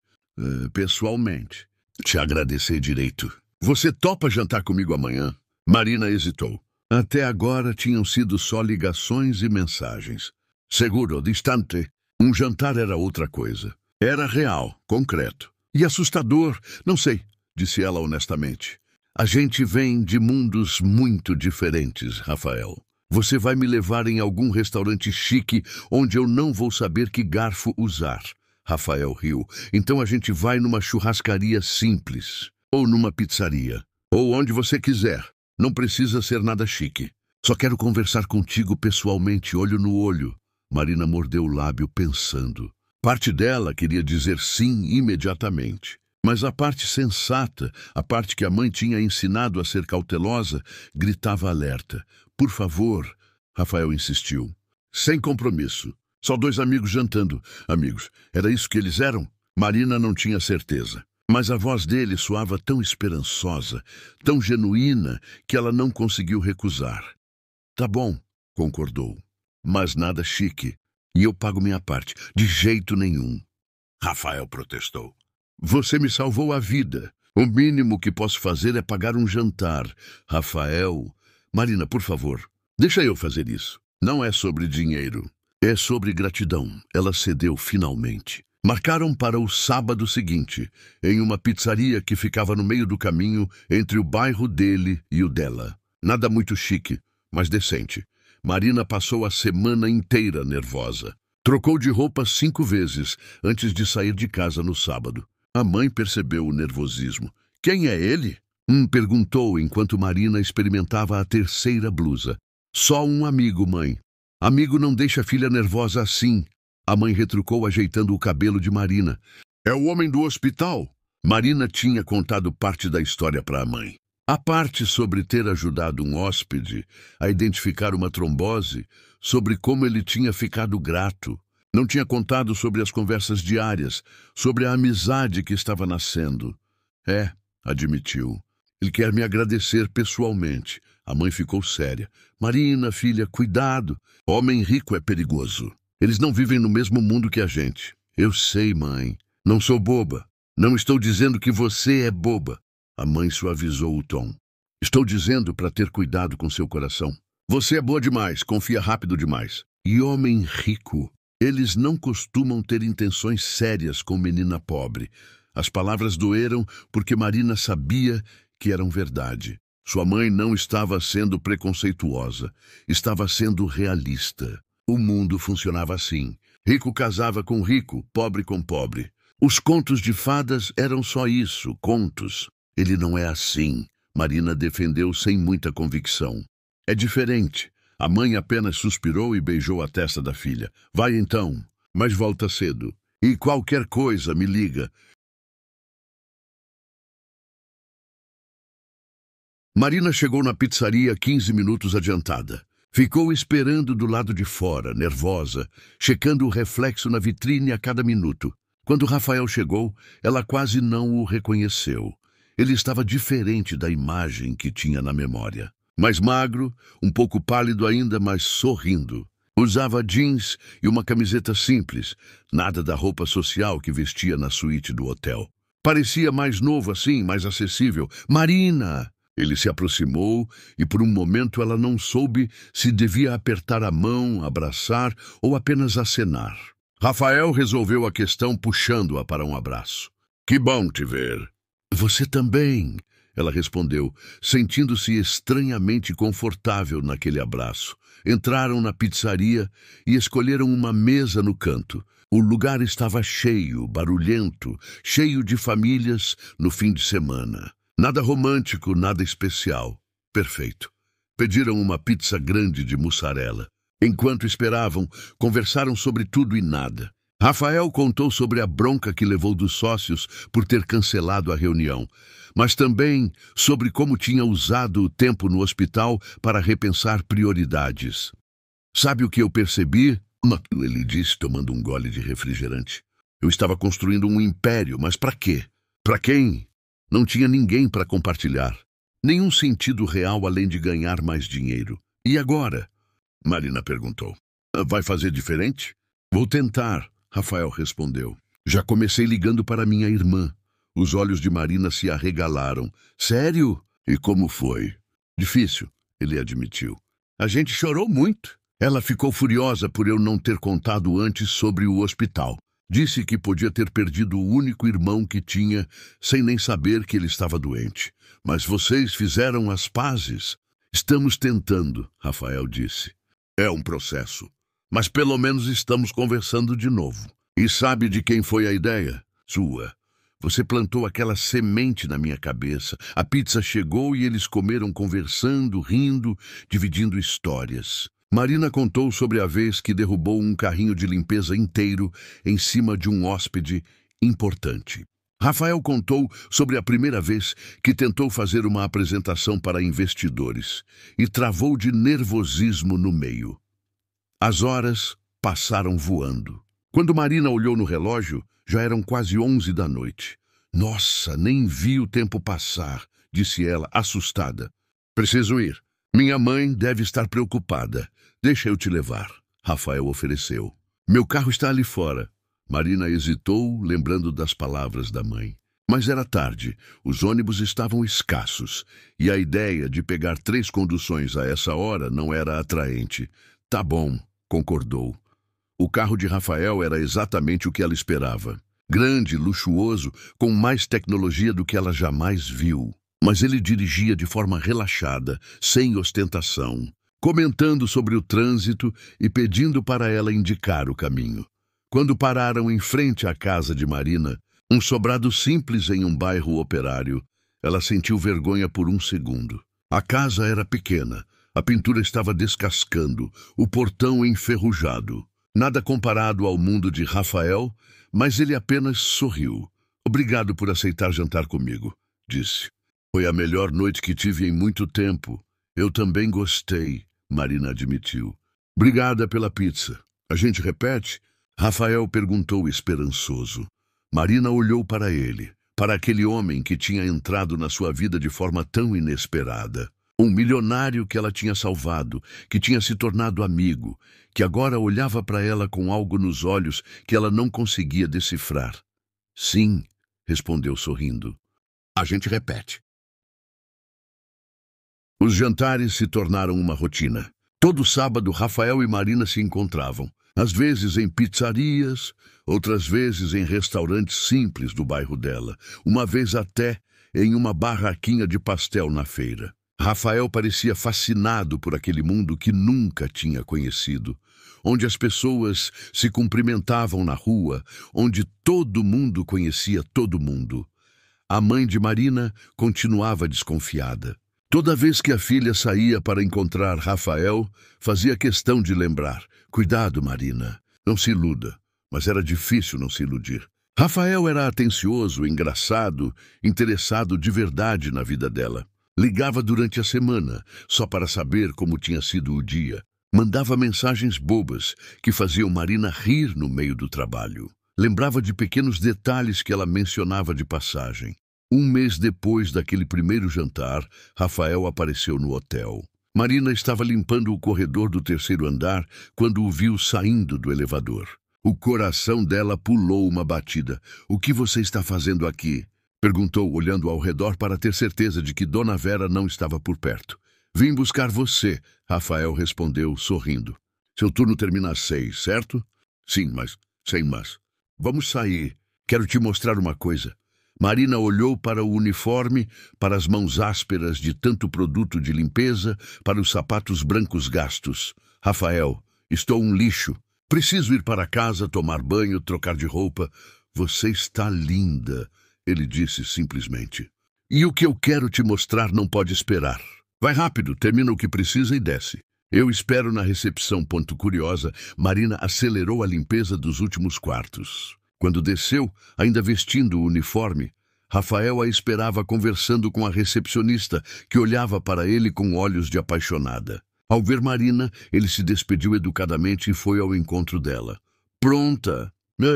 Pessoalmente. "Te agradecer direito. Você topa jantar comigo amanhã?" Marina hesitou. Até agora tinham sido só ligações e mensagens. "Seguro, distante." Um jantar era outra coisa. Era real, concreto. E assustador, não sei, disse ela honestamente. "A gente vem de mundos muito diferentes, Rafael. Você vai me levar em algum restaurante chique onde eu não vou saber que garfo usar." Rafael riu. "Então a gente vai numa churrascaria simples. Ou numa pizzaria. Ou onde você quiser. Não precisa ser nada chique. Só quero conversar contigo pessoalmente, olho no olho." Marina mordeu o lábio pensando. Parte dela queria dizer sim imediatamente. Mas a parte sensata, a parte que a mãe tinha ensinado a ser cautelosa, gritava alerta. "Por favor", Rafael insistiu. "Sem compromisso. Só 2 amigos jantando." Amigos, era isso que eles eram? Marina não tinha certeza. Mas a voz dele soava tão esperançosa, tão genuína, que ela não conseguiu recusar. "Tá bom", concordou. "Mas nada chique. E eu pago minha parte." "De jeito nenhum." Rafael protestou. "Você me salvou a vida. O mínimo que posso fazer é pagar um jantar." "Rafael." "Marina, por favor, deixa eu fazer isso. Não é sobre dinheiro. É sobre gratidão." Ela cedeu finalmente. Marcaram para o sábado seguinte, em uma pizzaria que ficava no meio do caminho entre o bairro dele e o dela. Nada muito chique, mas decente. Marina passou a semana inteira nervosa. Trocou de roupa 5 vezes antes de sair de casa no sábado. A mãe percebeu o nervosismo. "Quem é ele?" Perguntou enquanto Marina experimentava a 3ª blusa. "Só um amigo, mãe." "Amigo não deixa a filha nervosa assim." A mãe retrucou ajeitando o cabelo de Marina. "É o homem do hospital." Marina tinha contado parte da história para a mãe. A parte sobre ter ajudado um hóspede a identificar uma trombose, sobre como ele tinha ficado grato. Não tinha contado sobre as conversas diárias, sobre a amizade que estava nascendo. "É", admitiu. "Ele quer me agradecer pessoalmente." A mãe ficou séria. "Marina, filha, cuidado. Homem rico é perigoso. Eles não vivem no mesmo mundo que a gente." "Eu sei, mãe. Não sou boba. Não estou dizendo que você é boba." A mãe suavizou o tom. "Estou dizendo para ter cuidado com seu coração. Você é boa demais, confia rápido demais. E homem rico, eles não costumam ter intenções sérias com menina pobre." As palavras doeram porque Marina sabia que eram verdade. Sua mãe não estava sendo preconceituosa, estava sendo realista. O mundo funcionava assim. Rico casava com rico, pobre com pobre. Os contos de fadas eram só isso, contos. "Ele não é assim", Marina defendeu sem muita convicção. "É diferente." A mãe apenas suspirou e beijou a testa da filha. "Vai então, mas volta cedo. E qualquer coisa me liga." Marina chegou na pizzaria 15 minutos adiantada. Ficou esperando do lado de fora, nervosa, checando o reflexo na vitrine a cada minuto. Quando Rafael chegou, ela quase não o reconheceu. Ele estava diferente da imagem que tinha na memória. Mais magro, um pouco pálido ainda, mas sorrindo. Usava jeans e uma camiseta simples, nada da roupa social que vestia na suíte do hotel. Parecia mais novo assim, mais acessível. Marina! Ele se aproximou e por um momento ela não soube se devia apertar a mão, abraçar ou apenas acenar. Rafael resolveu a questão puxando-a para um abraço. Que bom te ver. Você também, ela respondeu, sentindo-se estranhamente confortável naquele abraço. Entraram na pizzaria e escolheram uma mesa no canto. O lugar estava cheio, barulhento, cheio de famílias no fim de semana. Nada romântico, nada especial. Perfeito. Pediram uma pizza grande de mussarela. Enquanto esperavam, conversaram sobre tudo e nada. Rafael contou sobre a bronca que levou dos sócios por ter cancelado a reunião, mas também sobre como tinha usado o tempo no hospital para repensar prioridades. Sabe o que eu percebi? Ele disse, tomando um gole de refrigerante. Eu estava construindo um império, mas para quê? Para quem? Não tinha ninguém para compartilhar. Nenhum sentido real além de ganhar mais dinheiro. E agora? Marina perguntou. Vai fazer diferente? Vou tentar, Rafael respondeu. Já comecei ligando para minha irmã. Os olhos de Marina se arregalaram. Sério? E como foi? Difícil, ele admitiu. A gente chorou muito. Ela ficou furiosa por eu não ter contado antes sobre o hospital. Disse que podia ter perdido o único irmão que tinha, sem nem saber que ele estava doente. Mas vocês fizeram as pazes? Estamos tentando, Rafael disse. É um processo. Mas pelo menos estamos conversando de novo. E sabe de quem foi a ideia? Sua. Você plantou aquela semente na minha cabeça. A pizza chegou e eles comeram conversando, rindo, dividindo histórias. Marina contou sobre a vez que derrubou um carrinho de limpeza inteiro em cima de um hóspede importante. Rafael contou sobre a primeira vez que tentou fazer uma apresentação para investidores e travou de nervosismo no meio. As horas passaram voando. Quando Marina olhou no relógio, já eram quase 11 da noite. Nossa, nem vi o tempo passar, disse ela, assustada. Preciso ir. Minha mãe deve estar preocupada. Deixa eu te levar, Rafael ofereceu. Meu carro está ali fora. Marina hesitou, lembrando das palavras da mãe. Mas era tarde, os ônibus estavam escassos, e a ideia de pegar 3 conduções a essa hora não era atraente. Tá bom, concordou. O carro de Rafael era exatamente o que ela esperava. Grande, luxuoso, com mais tecnologia do que ela jamais viu. Mas ele dirigia de forma relaxada, sem ostentação, comentando sobre o trânsito e pedindo para ela indicar o caminho. Quando pararam em frente à casa de Marina, um sobrado simples em um bairro operário, ela sentiu vergonha por um segundo. A casa era pequena, a pintura estava descascando, o portão enferrujado. Nada comparado ao mundo de Rafael, mas ele apenas sorriu. Obrigado por aceitar jantar comigo, disse. Foi a melhor noite que tive em muito tempo. Eu também gostei, Marina admitiu. Obrigada pela pizza. A gente repete? Rafael perguntou esperançoso. Marina olhou para ele, para aquele homem que tinha entrado na sua vida de forma tão inesperada. Um milionário que ela tinha salvado, que tinha se tornado amigo, que agora olhava para ela com algo nos olhos que ela não conseguia decifrar. Sim, respondeu sorrindo. A gente repete. Os jantares se tornaram uma rotina. Todo sábado, Rafael e Marina se encontravam. Às vezes em pizzarias, outras vezes em restaurantes simples do bairro dela. Uma vez até em uma barraquinha de pastel na feira. Rafael parecia fascinado por aquele mundo que nunca tinha conhecido, onde as pessoas se cumprimentavam na rua, onde todo mundo conhecia todo mundo. A mãe de Marina continuava desconfiada. Toda vez que a filha saía para encontrar Rafael, fazia questão de lembrar. Cuidado, Marina, não se iluda. Mas era difícil não se iludir. Rafael era atencioso, engraçado, interessado de verdade na vida dela. Ligava durante a semana, só para saber como tinha sido o dia. Mandava mensagens bobas que faziam Marina rir no meio do trabalho. Lembrava de pequenos detalhes que ela mencionava de passagem. Um mês depois daquele primeiro jantar, Rafael apareceu no hotel. Marina estava limpando o corredor do terceiro andar quando o viu saindo do elevador. O coração dela pulou uma batida. "O que você está fazendo aqui?" perguntou, olhando ao redor para ter certeza de que Dona Vera não estava por perto. "Vim buscar você", Rafael respondeu, sorrindo. "Seu turno termina às 6, certo?" "Sim, mas sem mas. Vamos sair. Quero te mostrar uma coisa." Marina olhou para o uniforme, para as mãos ásperas de tanto produto de limpeza, para os sapatos brancos gastos. "Rafael, estou um lixo. Preciso ir para casa, tomar banho, trocar de roupa." "Você está linda", ele disse simplesmente. "E o que eu quero te mostrar não pode esperar. Vai rápido, termina o que precisa e desce." "Eu espero na recepção." Curiosa, Marina acelerou a limpeza dos últimos quartos. Quando desceu, ainda vestindo o uniforme, Rafael a esperava conversando com a recepcionista, que olhava para ele com olhos de apaixonada. Ao ver Marina, ele se despediu educadamente e foi ao encontro dela. "Pronta?"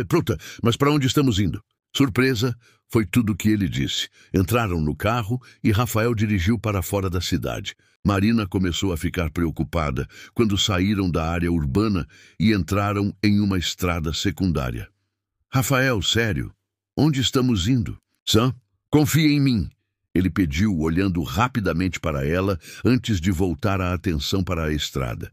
Pronta, mas para onde estamos indo?" "Surpresa", foi tudo o que ele disse. Entraram no carro e Rafael dirigiu para fora da cidade. Marina começou a ficar preocupada quando saíram da área urbana e entraram em uma estrada secundária. "Rafael, sério, onde estamos indo?" "Sam, confia em mim", ele pediu, olhando rapidamente para ela antes de voltar a atenção para a estrada.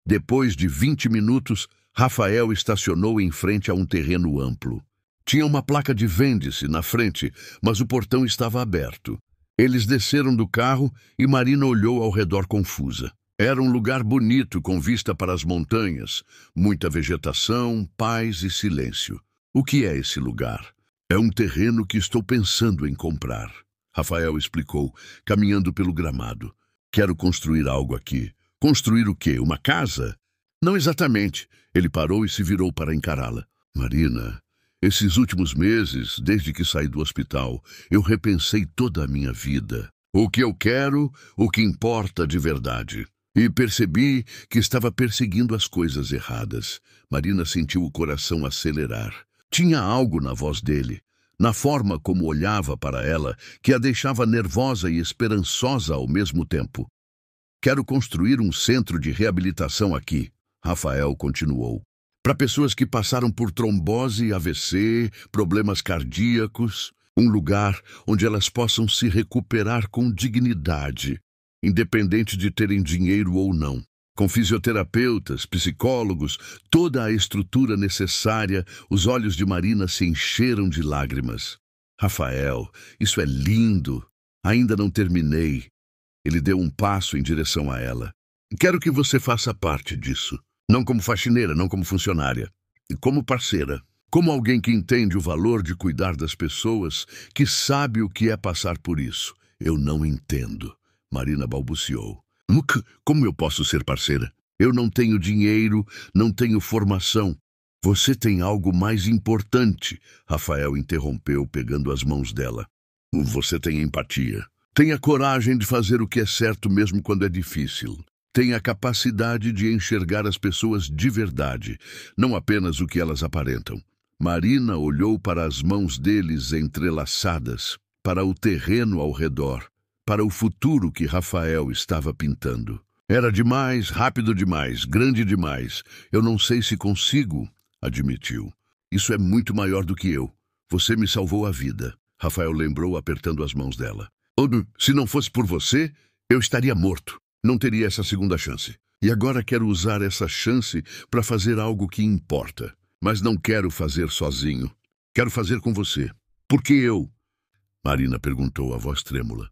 Depois de 20 minutos, Rafael estacionou em frente a um terreno amplo. Tinha uma placa de "Vende-se" na frente, mas o portão estava aberto. Eles desceram do carro e Marina olhou ao redor confusa. Era um lugar bonito com vista para as montanhas, muita vegetação, paz e silêncio. "O que é esse lugar?" "É um terreno que estou pensando em comprar", Rafael explicou, caminhando pelo gramado. "Quero construir algo aqui." "Construir o quê? Uma casa?" "Não exatamente." Ele parou e se virou para encará-la. "Marina, esses últimos meses, desde que saí do hospital, eu repensei toda a minha vida. O que eu quero, o que importa de verdade. E percebi que estava perseguindo as coisas erradas." Marina sentiu o coração acelerar. Tinha algo na voz dele, na forma como olhava para ela, que a deixava nervosa e esperançosa ao mesmo tempo. "Quero construir um centro de reabilitação aqui", Rafael continuou. "Para pessoas que passaram por trombose, AVC, problemas cardíacos. Um lugar onde elas possam se recuperar com dignidade, independente de terem dinheiro ou não. Com fisioterapeutas, psicólogos, toda a estrutura necessária." Os olhos de Marina se encheram de lágrimas. "Rafael, isso é lindo. Ainda não terminei." Ele deu um passo em direção a ela. "Quero que você faça parte disso. Não como faxineira, não como funcionária. Como parceira. Como alguém que entende o valor de cuidar das pessoas, que sabe o que é passar por isso." "Eu não entendo", Marina balbuciou. Como eu posso ser parceira? Eu não tenho dinheiro, não tenho formação." "Você tem algo mais importante", Rafael interrompeu, pegando as mãos dela. "Você tem empatia. Tenha coragem de fazer o que é certo mesmo quando é difícil. Tenha a capacidade de enxergar as pessoas de verdade, não apenas o que elas aparentam." Marina olhou para as mãos deles entrelaçadas, para o terreno ao redor, para o futuro que Rafael estava pintando. "Era demais, rápido demais, grande demais. Eu não sei se consigo", admitiu. "Isso é muito maior do que eu. Você me salvou a vida", Rafael lembrou, apertando as mãos dela. "Se não fosse por você, eu estaria morto. Não teria essa segunda chance. E agora quero usar essa chance para fazer algo que importa. Mas não quero fazer sozinho. Quero fazer com você." "Por que eu?" Marina perguntou, a voz trêmula.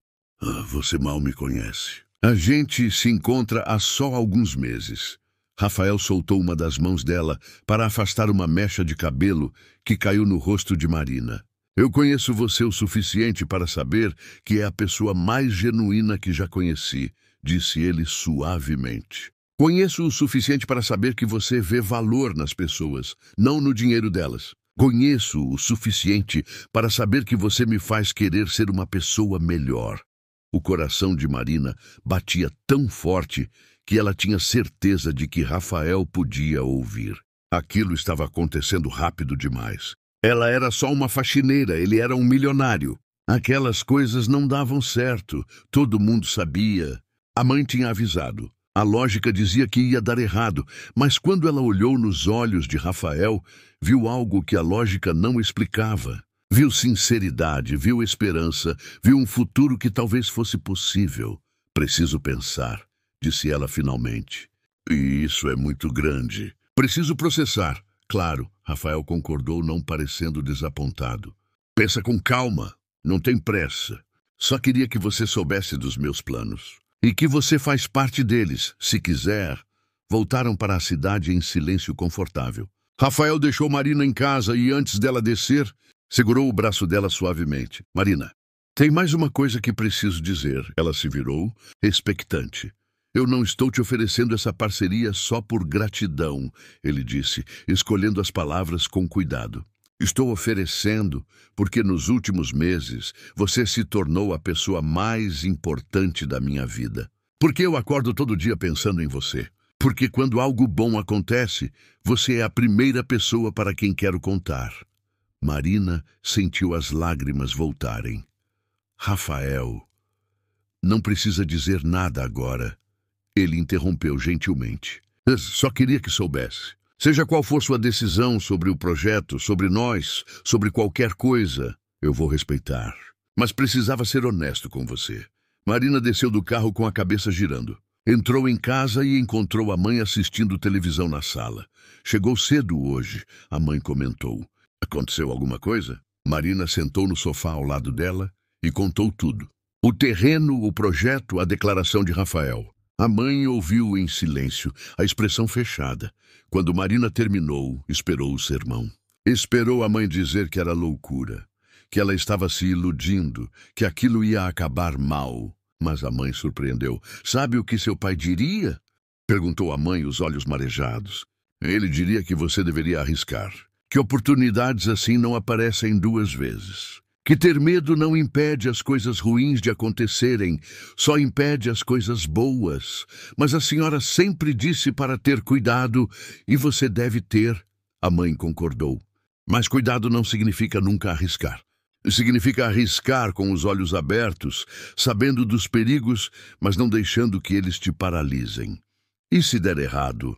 Você mal me conhece. A gente se encontra há só alguns meses." Rafael soltou uma das mãos dela para afastar uma mecha de cabelo que caiu no rosto de Marina. "Eu conheço você o suficiente para saber que é a pessoa mais genuína que já conheci", disse ele suavemente. "Conheço o suficiente para saber que você vê valor nas pessoas, não no dinheiro delas. Conheço o suficiente para saber que você me faz querer ser uma pessoa melhor." O coração de Marina batia tão forte que ela tinha certeza de que Rafael podia ouvir. Aquilo estava acontecendo rápido demais. Ela era só uma faxineira, ele era um milionário. Aquelas coisas não davam certo, todo mundo sabia. A mãe tinha avisado. A lógica dizia que ia dar errado, mas quando ela olhou nos olhos de Rafael, viu algo que a lógica não explicava. Viu sinceridade, viu esperança, viu um futuro que talvez fosse possível. Preciso pensar, disse ela finalmente. E isso é muito grande. Preciso processar. Claro, Rafael concordou, não parecendo desapontado. Pensa com calma, não tem pressa. Só queria que você soubesse dos meus planos. E que você faz parte deles, se quiser. Voltaram para a cidade em silêncio confortável. Rafael deixou Marina em casa e antes dela descer, segurou o braço dela suavemente. Marina, tem mais uma coisa que preciso dizer. Ela se virou, expectante. Eu não estou te oferecendo essa parceria só por gratidão, ele disse, escolhendo as palavras com cuidado. Estou oferecendo porque nos últimos meses você se tornou a pessoa mais importante da minha vida. Porque eu acordo todo dia pensando em você. Porque quando algo bom acontece, você é a primeira pessoa para quem quero contar. Marina sentiu as lágrimas voltarem. Rafael, não precisa dizer nada agora. Ele interrompeu gentilmente. Só queria que soubesse. Seja qual for sua decisão sobre o projeto, sobre nós, sobre qualquer coisa, eu vou respeitar. Mas precisava ser honesto com você. Marina desceu do carro com a cabeça girando. Entrou em casa e encontrou a mãe assistindo televisão na sala. Chegou cedo hoje, a mãe comentou. Aconteceu alguma coisa? Marina sentou no sofá ao lado dela e contou tudo. O terreno, o projeto, a declaração de Rafael. A mãe ouviu em silêncio, a expressão fechada. Quando Marina terminou, esperou o sermão. Esperou a mãe dizer que era loucura, que ela estava se iludindo, que aquilo ia acabar mal. Mas a mãe surpreendeu. Sabe o que seu pai diria? Perguntou a mãe, os olhos marejados. Ele diria que você deveria arriscar, que oportunidades assim não aparecem duas vezes. Que ter medo não impede as coisas ruins de acontecerem, só impede as coisas boas. Mas a senhora sempre disse para ter cuidado, e você deve ter. A mãe concordou. Mas cuidado não significa nunca arriscar. Significa arriscar com os olhos abertos, sabendo dos perigos, mas não deixando que eles te paralisem. E se der errado?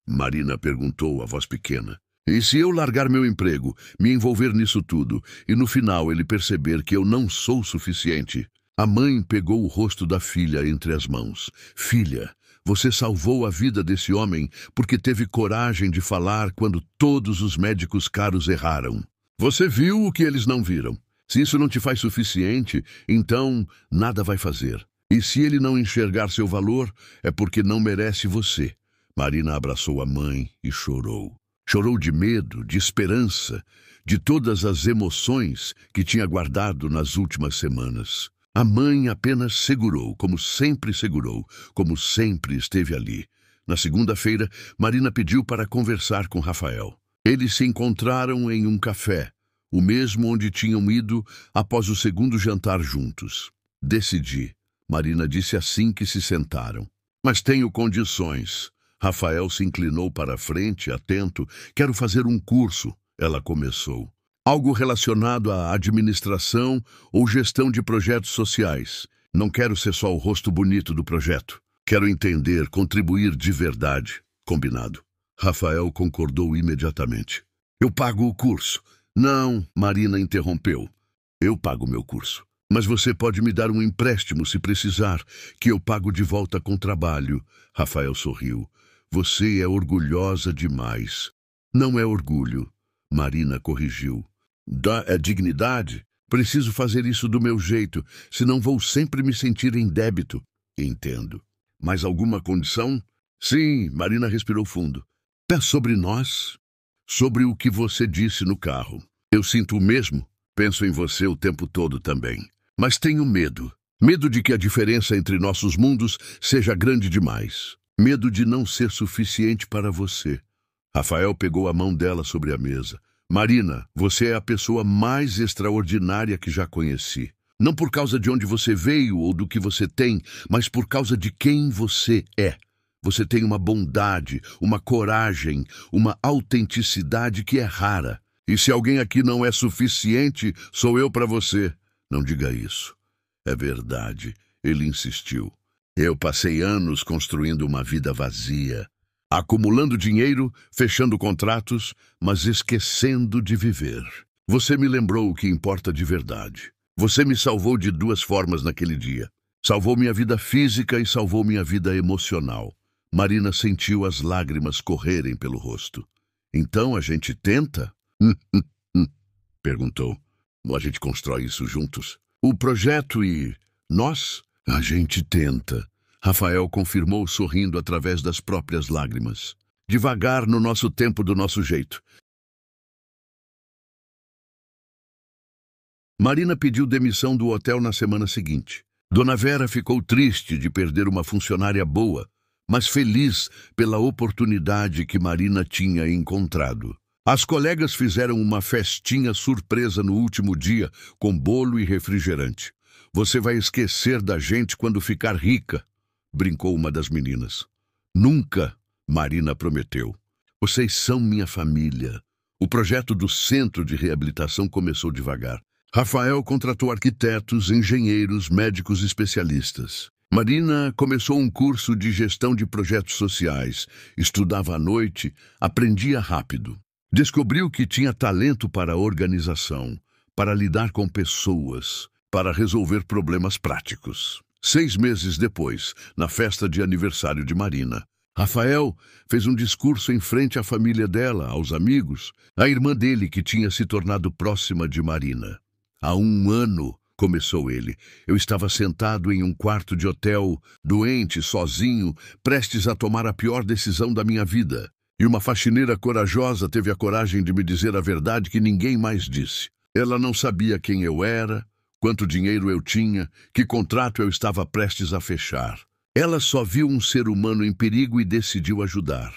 Marina perguntou, a voz pequena. E se eu largar meu emprego, me envolver nisso tudo, e no final ele perceber que eu não sou suficiente? A mãe pegou o rosto da filha entre as mãos. Filha, você salvou a vida desse homem porque teve coragem de falar quando todos os médicos caros erraram. Você viu o que eles não viram. Se isso não te faz suficiente, então nada vai fazer. E se ele não enxergar seu valor, é porque não merece você. Marina abraçou a mãe e chorou. Chorou de medo, de esperança, de todas as emoções que tinha guardado nas últimas semanas. A mãe apenas segurou, como sempre esteve ali. Na segunda-feira, Marina pediu para conversar com Rafael. Eles se encontraram em um café, o mesmo onde tinham ido após o segundo jantar juntos. Decidi, Marina disse assim que se sentaram. Mas tenho condições. Rafael se inclinou para a frente, atento. Quero fazer um curso, ela começou. Algo relacionado à administração ou gestão de projetos sociais. Não quero ser só o rosto bonito do projeto. Quero entender, contribuir de verdade. Combinado. Rafael concordou imediatamente. Eu pago o curso. Não, Marina interrompeu. Eu pago meu curso. Mas você pode me dar um empréstimo se precisar, que eu pago de volta com trabalho. Rafael sorriu. Você é orgulhosa demais. Não é orgulho, Marina corrigiu. É dignidade? Preciso fazer isso do meu jeito, senão vou sempre me sentir em débito. Entendo. Mais alguma condição? Sim, Marina respirou fundo. É sobre nós? Sobre o que você disse no carro. Eu sinto o mesmo. Penso em você o tempo todo também. Mas tenho medo. Medo de que a diferença entre nossos mundos seja grande demais. Medo de não ser suficiente para você. Rafael pegou a mão dela sobre a mesa. Marina, você é a pessoa mais extraordinária que já conheci. Não por causa de onde você veio ou do que você tem, mas por causa de quem você é. Você tem uma bondade, uma coragem, uma autenticidade que é rara. E se alguém aqui não é suficiente, sou eu para você. Não diga isso. É verdade, ele insistiu. Eu passei anos construindo uma vida vazia, acumulando dinheiro, fechando contratos, mas esquecendo de viver. Você me lembrou o que importa de verdade. Você me salvou de duas formas naquele dia. Salvou minha vida física e salvou minha vida emocional. Marina sentiu as lágrimas correrem pelo rosto. Então a gente tenta? Perguntou. A gente constrói isso juntos. O projeto e nós? A gente tenta. Rafael confirmou sorrindo através das próprias lágrimas. Devagar, no nosso tempo, do nosso jeito. Marina pediu demissão do hotel na semana seguinte. Dona Vera ficou triste de perder uma funcionária boa, mas feliz pela oportunidade que Marina tinha encontrado. As colegas fizeram uma festinha surpresa no último dia, com bolo e refrigerante. Você vai esquecer da gente quando ficar rica, brincou uma das meninas. Nunca, Marina prometeu. Vocês são minha família. O projeto do Centro de Reabilitação começou devagar. Rafael contratou arquitetos, engenheiros, médicos especialistas. Marina começou um curso de gestão de projetos sociais, estudava à noite, aprendia rápido. Descobriu que tinha talento para a organização, para lidar com pessoas, para resolver problemas práticos. 6 meses depois, na festa de aniversário de Marina, Rafael fez um discurso em frente à família dela, aos amigos, à irmã dele que tinha se tornado próxima de Marina. Há 1 ano, começou ele, eu estava sentado em um quarto de hotel, doente, sozinho, prestes a tomar a pior decisão da minha vida. E uma faxineira corajosa teve a coragem de me dizer a verdade que ninguém mais disse. Ela não sabia quem eu era, quanto dinheiro eu tinha, que contrato eu estava prestes a fechar. Ela só viu um ser humano em perigo e decidiu ajudar.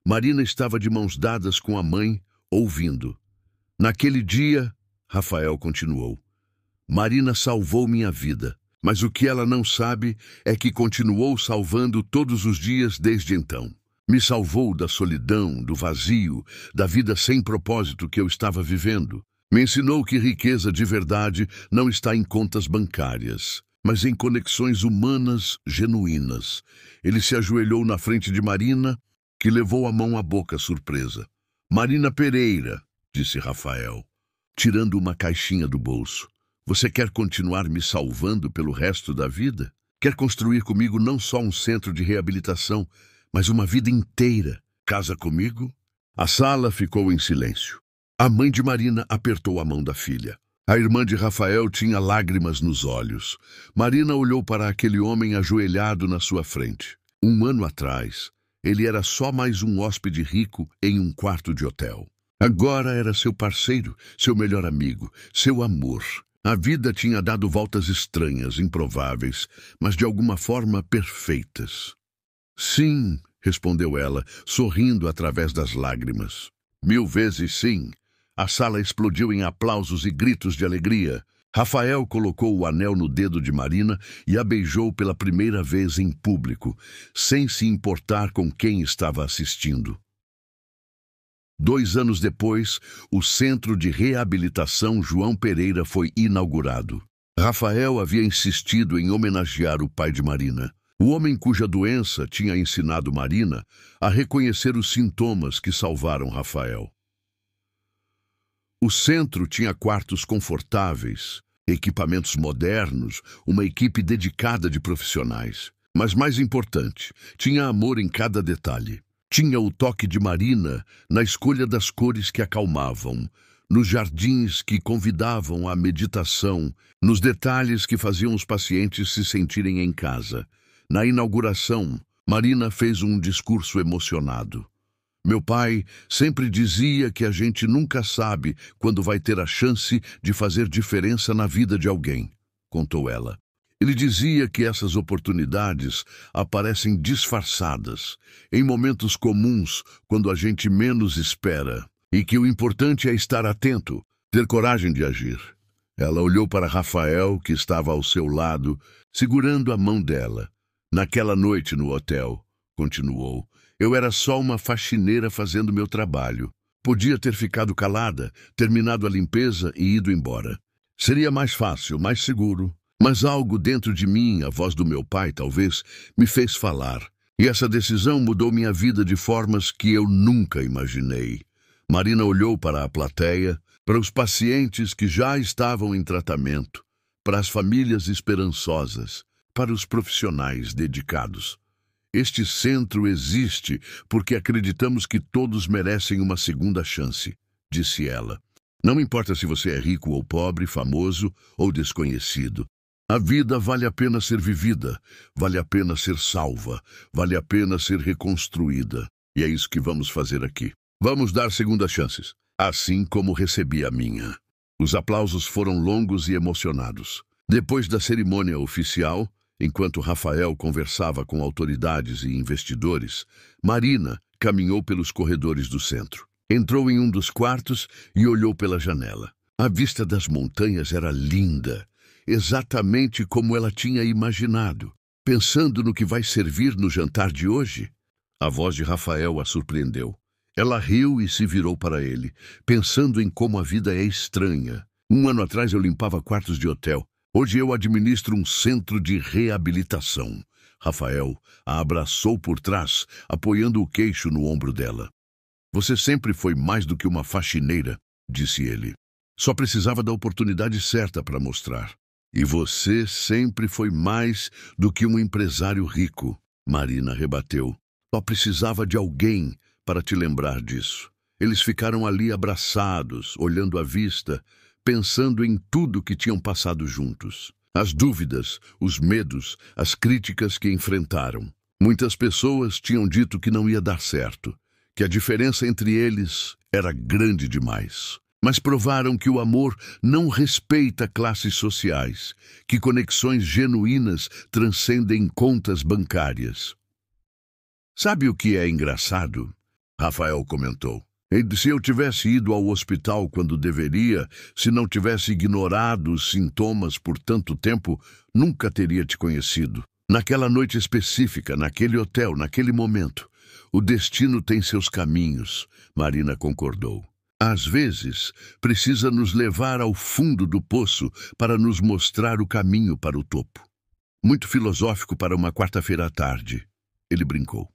Marina estava de mãos dadas com a mãe, ouvindo. Naquele dia, Rafael continuou, Marina salvou minha vida, mas o que ela não sabe é que continuou salvando todos os dias desde então. Me salvou da solidão, do vazio, da vida sem propósito que eu estava vivendo. Me ensinou que riqueza de verdade não está em contas bancárias, mas em conexões humanas genuínas. Ele se ajoelhou na frente de Marina, que levou a mão à boca surpresa. Marina Pereira, disse Rafael, tirando uma caixinha do bolso. Você quer continuar me salvando pelo resto da vida? Quer construir comigo não só um centro de reabilitação, mas uma vida inteira? Casa comigo? A sala ficou em silêncio. A mãe de Marina apertou a mão da filha. A irmã de Rafael tinha lágrimas nos olhos. Marina olhou para aquele homem ajoelhado na sua frente. 1 ano atrás, ele era só mais um hóspede rico em um quarto de hotel. Agora era seu parceiro, seu melhor amigo, seu amor. A vida tinha dado voltas estranhas, improváveis, mas de alguma forma perfeitas. Sim, respondeu ela, sorrindo através das lágrimas. 1000 vezes sim. A sala explodiu em aplausos e gritos de alegria. Rafael colocou o anel no dedo de Marina e a beijou pela primeira vez em público, sem se importar com quem estava assistindo. 2 anos depois, o Centro de Reabilitação João Pereira foi inaugurado. Rafael havia insistido em homenagear o pai de Marina. O homem cuja doença tinha ensinado Marina a reconhecer os sintomas que salvaram Rafael. O centro tinha quartos confortáveis, equipamentos modernos, uma equipe dedicada de profissionais. Mas mais importante, tinha amor em cada detalhe. Tinha o toque de Marina na escolha das cores que acalmavam, nos jardins que convidavam à meditação, nos detalhes que faziam os pacientes se sentirem em casa. Na inauguração, Marina fez um discurso emocionado. Meu pai sempre dizia que a gente nunca sabe quando vai ter a chance de fazer diferença na vida de alguém, contou ela. Ele dizia que essas oportunidades aparecem disfarçadas, em momentos comuns, quando a gente menos espera, e que o importante é estar atento, ter coragem de agir. Ela olhou para Rafael, que estava ao seu lado, segurando a mão dela. Naquela noite no hotel, continuou, eu era só uma faxineira fazendo meu trabalho. Podia ter ficado calada, terminado a limpeza e ido embora. Seria mais fácil, mais seguro. Mas algo dentro de mim, a voz do meu pai, talvez, me fez falar. E essa decisão mudou minha vida de formas que eu nunca imaginei. Marina olhou para a plateia, para os pacientes que já estavam em tratamento, para as famílias esperançosas, para os profissionais dedicados. Este centro existe porque acreditamos que todos merecem uma segunda chance, disse ela. Não importa se você é rico ou pobre, famoso ou desconhecido. A vida vale a pena ser vivida, vale a pena ser salva, vale a pena ser reconstruída. E é isso que vamos fazer aqui. Vamos dar segundas chances, assim como recebi a minha. Os aplausos foram longos e emocionados. Depois da cerimônia oficial, enquanto Rafael conversava com autoridades e investidores, Marina caminhou pelos corredores do centro. Entrou em um dos quartos e olhou pela janela. A vista das montanhas era linda, exatamente como ela tinha imaginado. Pensando no que vai servir no jantar de hoje? A voz de Rafael a surpreendeu. Ela riu e se virou para ele, pensando em como a vida é estranha. 1 ano atrás eu limpava quartos de hotel. Hoje eu administro um centro de reabilitação. Rafael a abraçou por trás, apoiando o queixo no ombro dela. Você sempre foi mais do que uma faxineira, disse ele. Só precisava da oportunidade certa para mostrar. E você sempre foi mais do que um empresário rico, Marina rebateu. Só precisava de alguém para te lembrar disso. Eles ficaram ali abraçados, olhando a vista, pensando em tudo que tinham passado juntos. As dúvidas, os medos, as críticas que enfrentaram. Muitas pessoas tinham dito que não ia dar certo, que a diferença entre eles era grande demais. Mas provaram que o amor não respeita classes sociais, que conexões genuínas transcendem contas bancárias. Sabe o que é engraçado? Rafael comentou. Se eu tivesse ido ao hospital quando deveria, se não tivesse ignorado os sintomas por tanto tempo, nunca teria te conhecido. Naquela noite específica, naquele hotel, naquele momento. O destino tem seus caminhos, Marina concordou. Às vezes, precisa nos levar ao fundo do poço para nos mostrar o caminho para o topo. Muito filosófico para uma quarta-feira à tarde, ele brincou.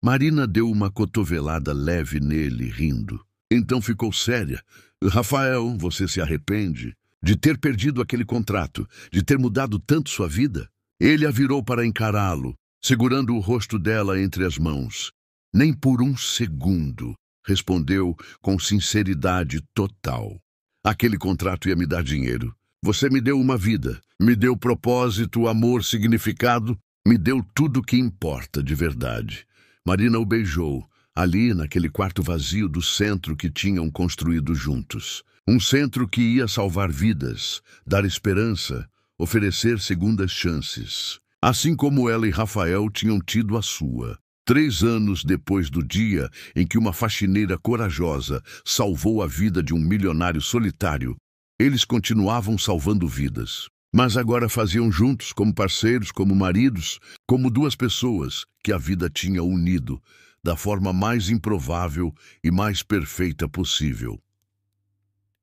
Marina deu uma cotovelada leve nele, rindo. Então ficou séria. Rafael, você se arrepende de ter perdido aquele contrato, de ter mudado tanto sua vida? Ele a virou para encará-lo, segurando o rosto dela entre as mãos. Nem por um segundo, respondeu com sinceridade total. Aquele contrato ia me dar dinheiro. Você me deu uma vida, me deu propósito, amor, significado, me deu tudo o que importa de verdade. Marina o beijou, ali naquele quarto vazio do centro que tinham construído juntos. Um centro que ia salvar vidas, dar esperança, oferecer segundas chances. Assim como ela e Rafael tinham tido a sua. 3 anos depois do dia em que uma faxineira corajosa salvou a vida de um milionário solitário, eles continuavam salvando vidas. Mas agora faziam juntos, como parceiros, como maridos, como 2 pessoas que a vida tinha unido, da forma mais improvável e mais perfeita possível.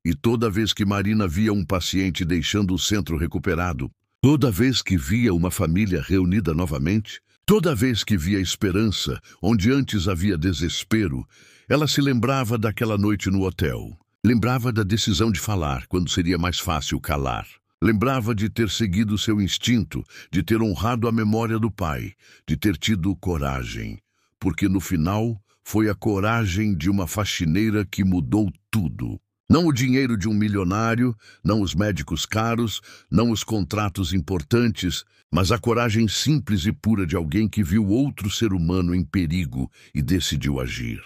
E toda vez que Marina via um paciente deixando o centro recuperado, toda vez que via uma família reunida novamente, toda vez que via esperança, onde antes havia desespero, ela se lembrava daquela noite no hotel. Lembrava da decisão de falar, quando seria mais fácil calar. Lembrava de ter seguido seu instinto, de ter honrado a memória do pai, de ter tido coragem. Porque no final foi a coragem de uma faxineira que mudou tudo. Não o dinheiro de um milionário, não os médicos caros, não os contratos importantes, mas a coragem simples e pura de alguém que viu outro ser humano em perigo e decidiu agir.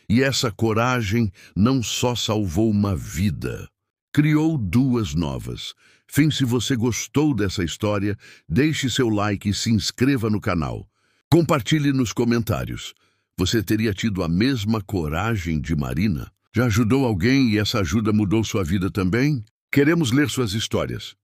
E essa coragem não só salvou uma vida, criou 2 novas. Se você gostou dessa história, deixe seu like e se inscreva no canal. Compartilhe nos comentários. Você teria tido a mesma coragem de Marina? Já ajudou alguém e essa ajuda mudou sua vida também? Queremos ler suas histórias.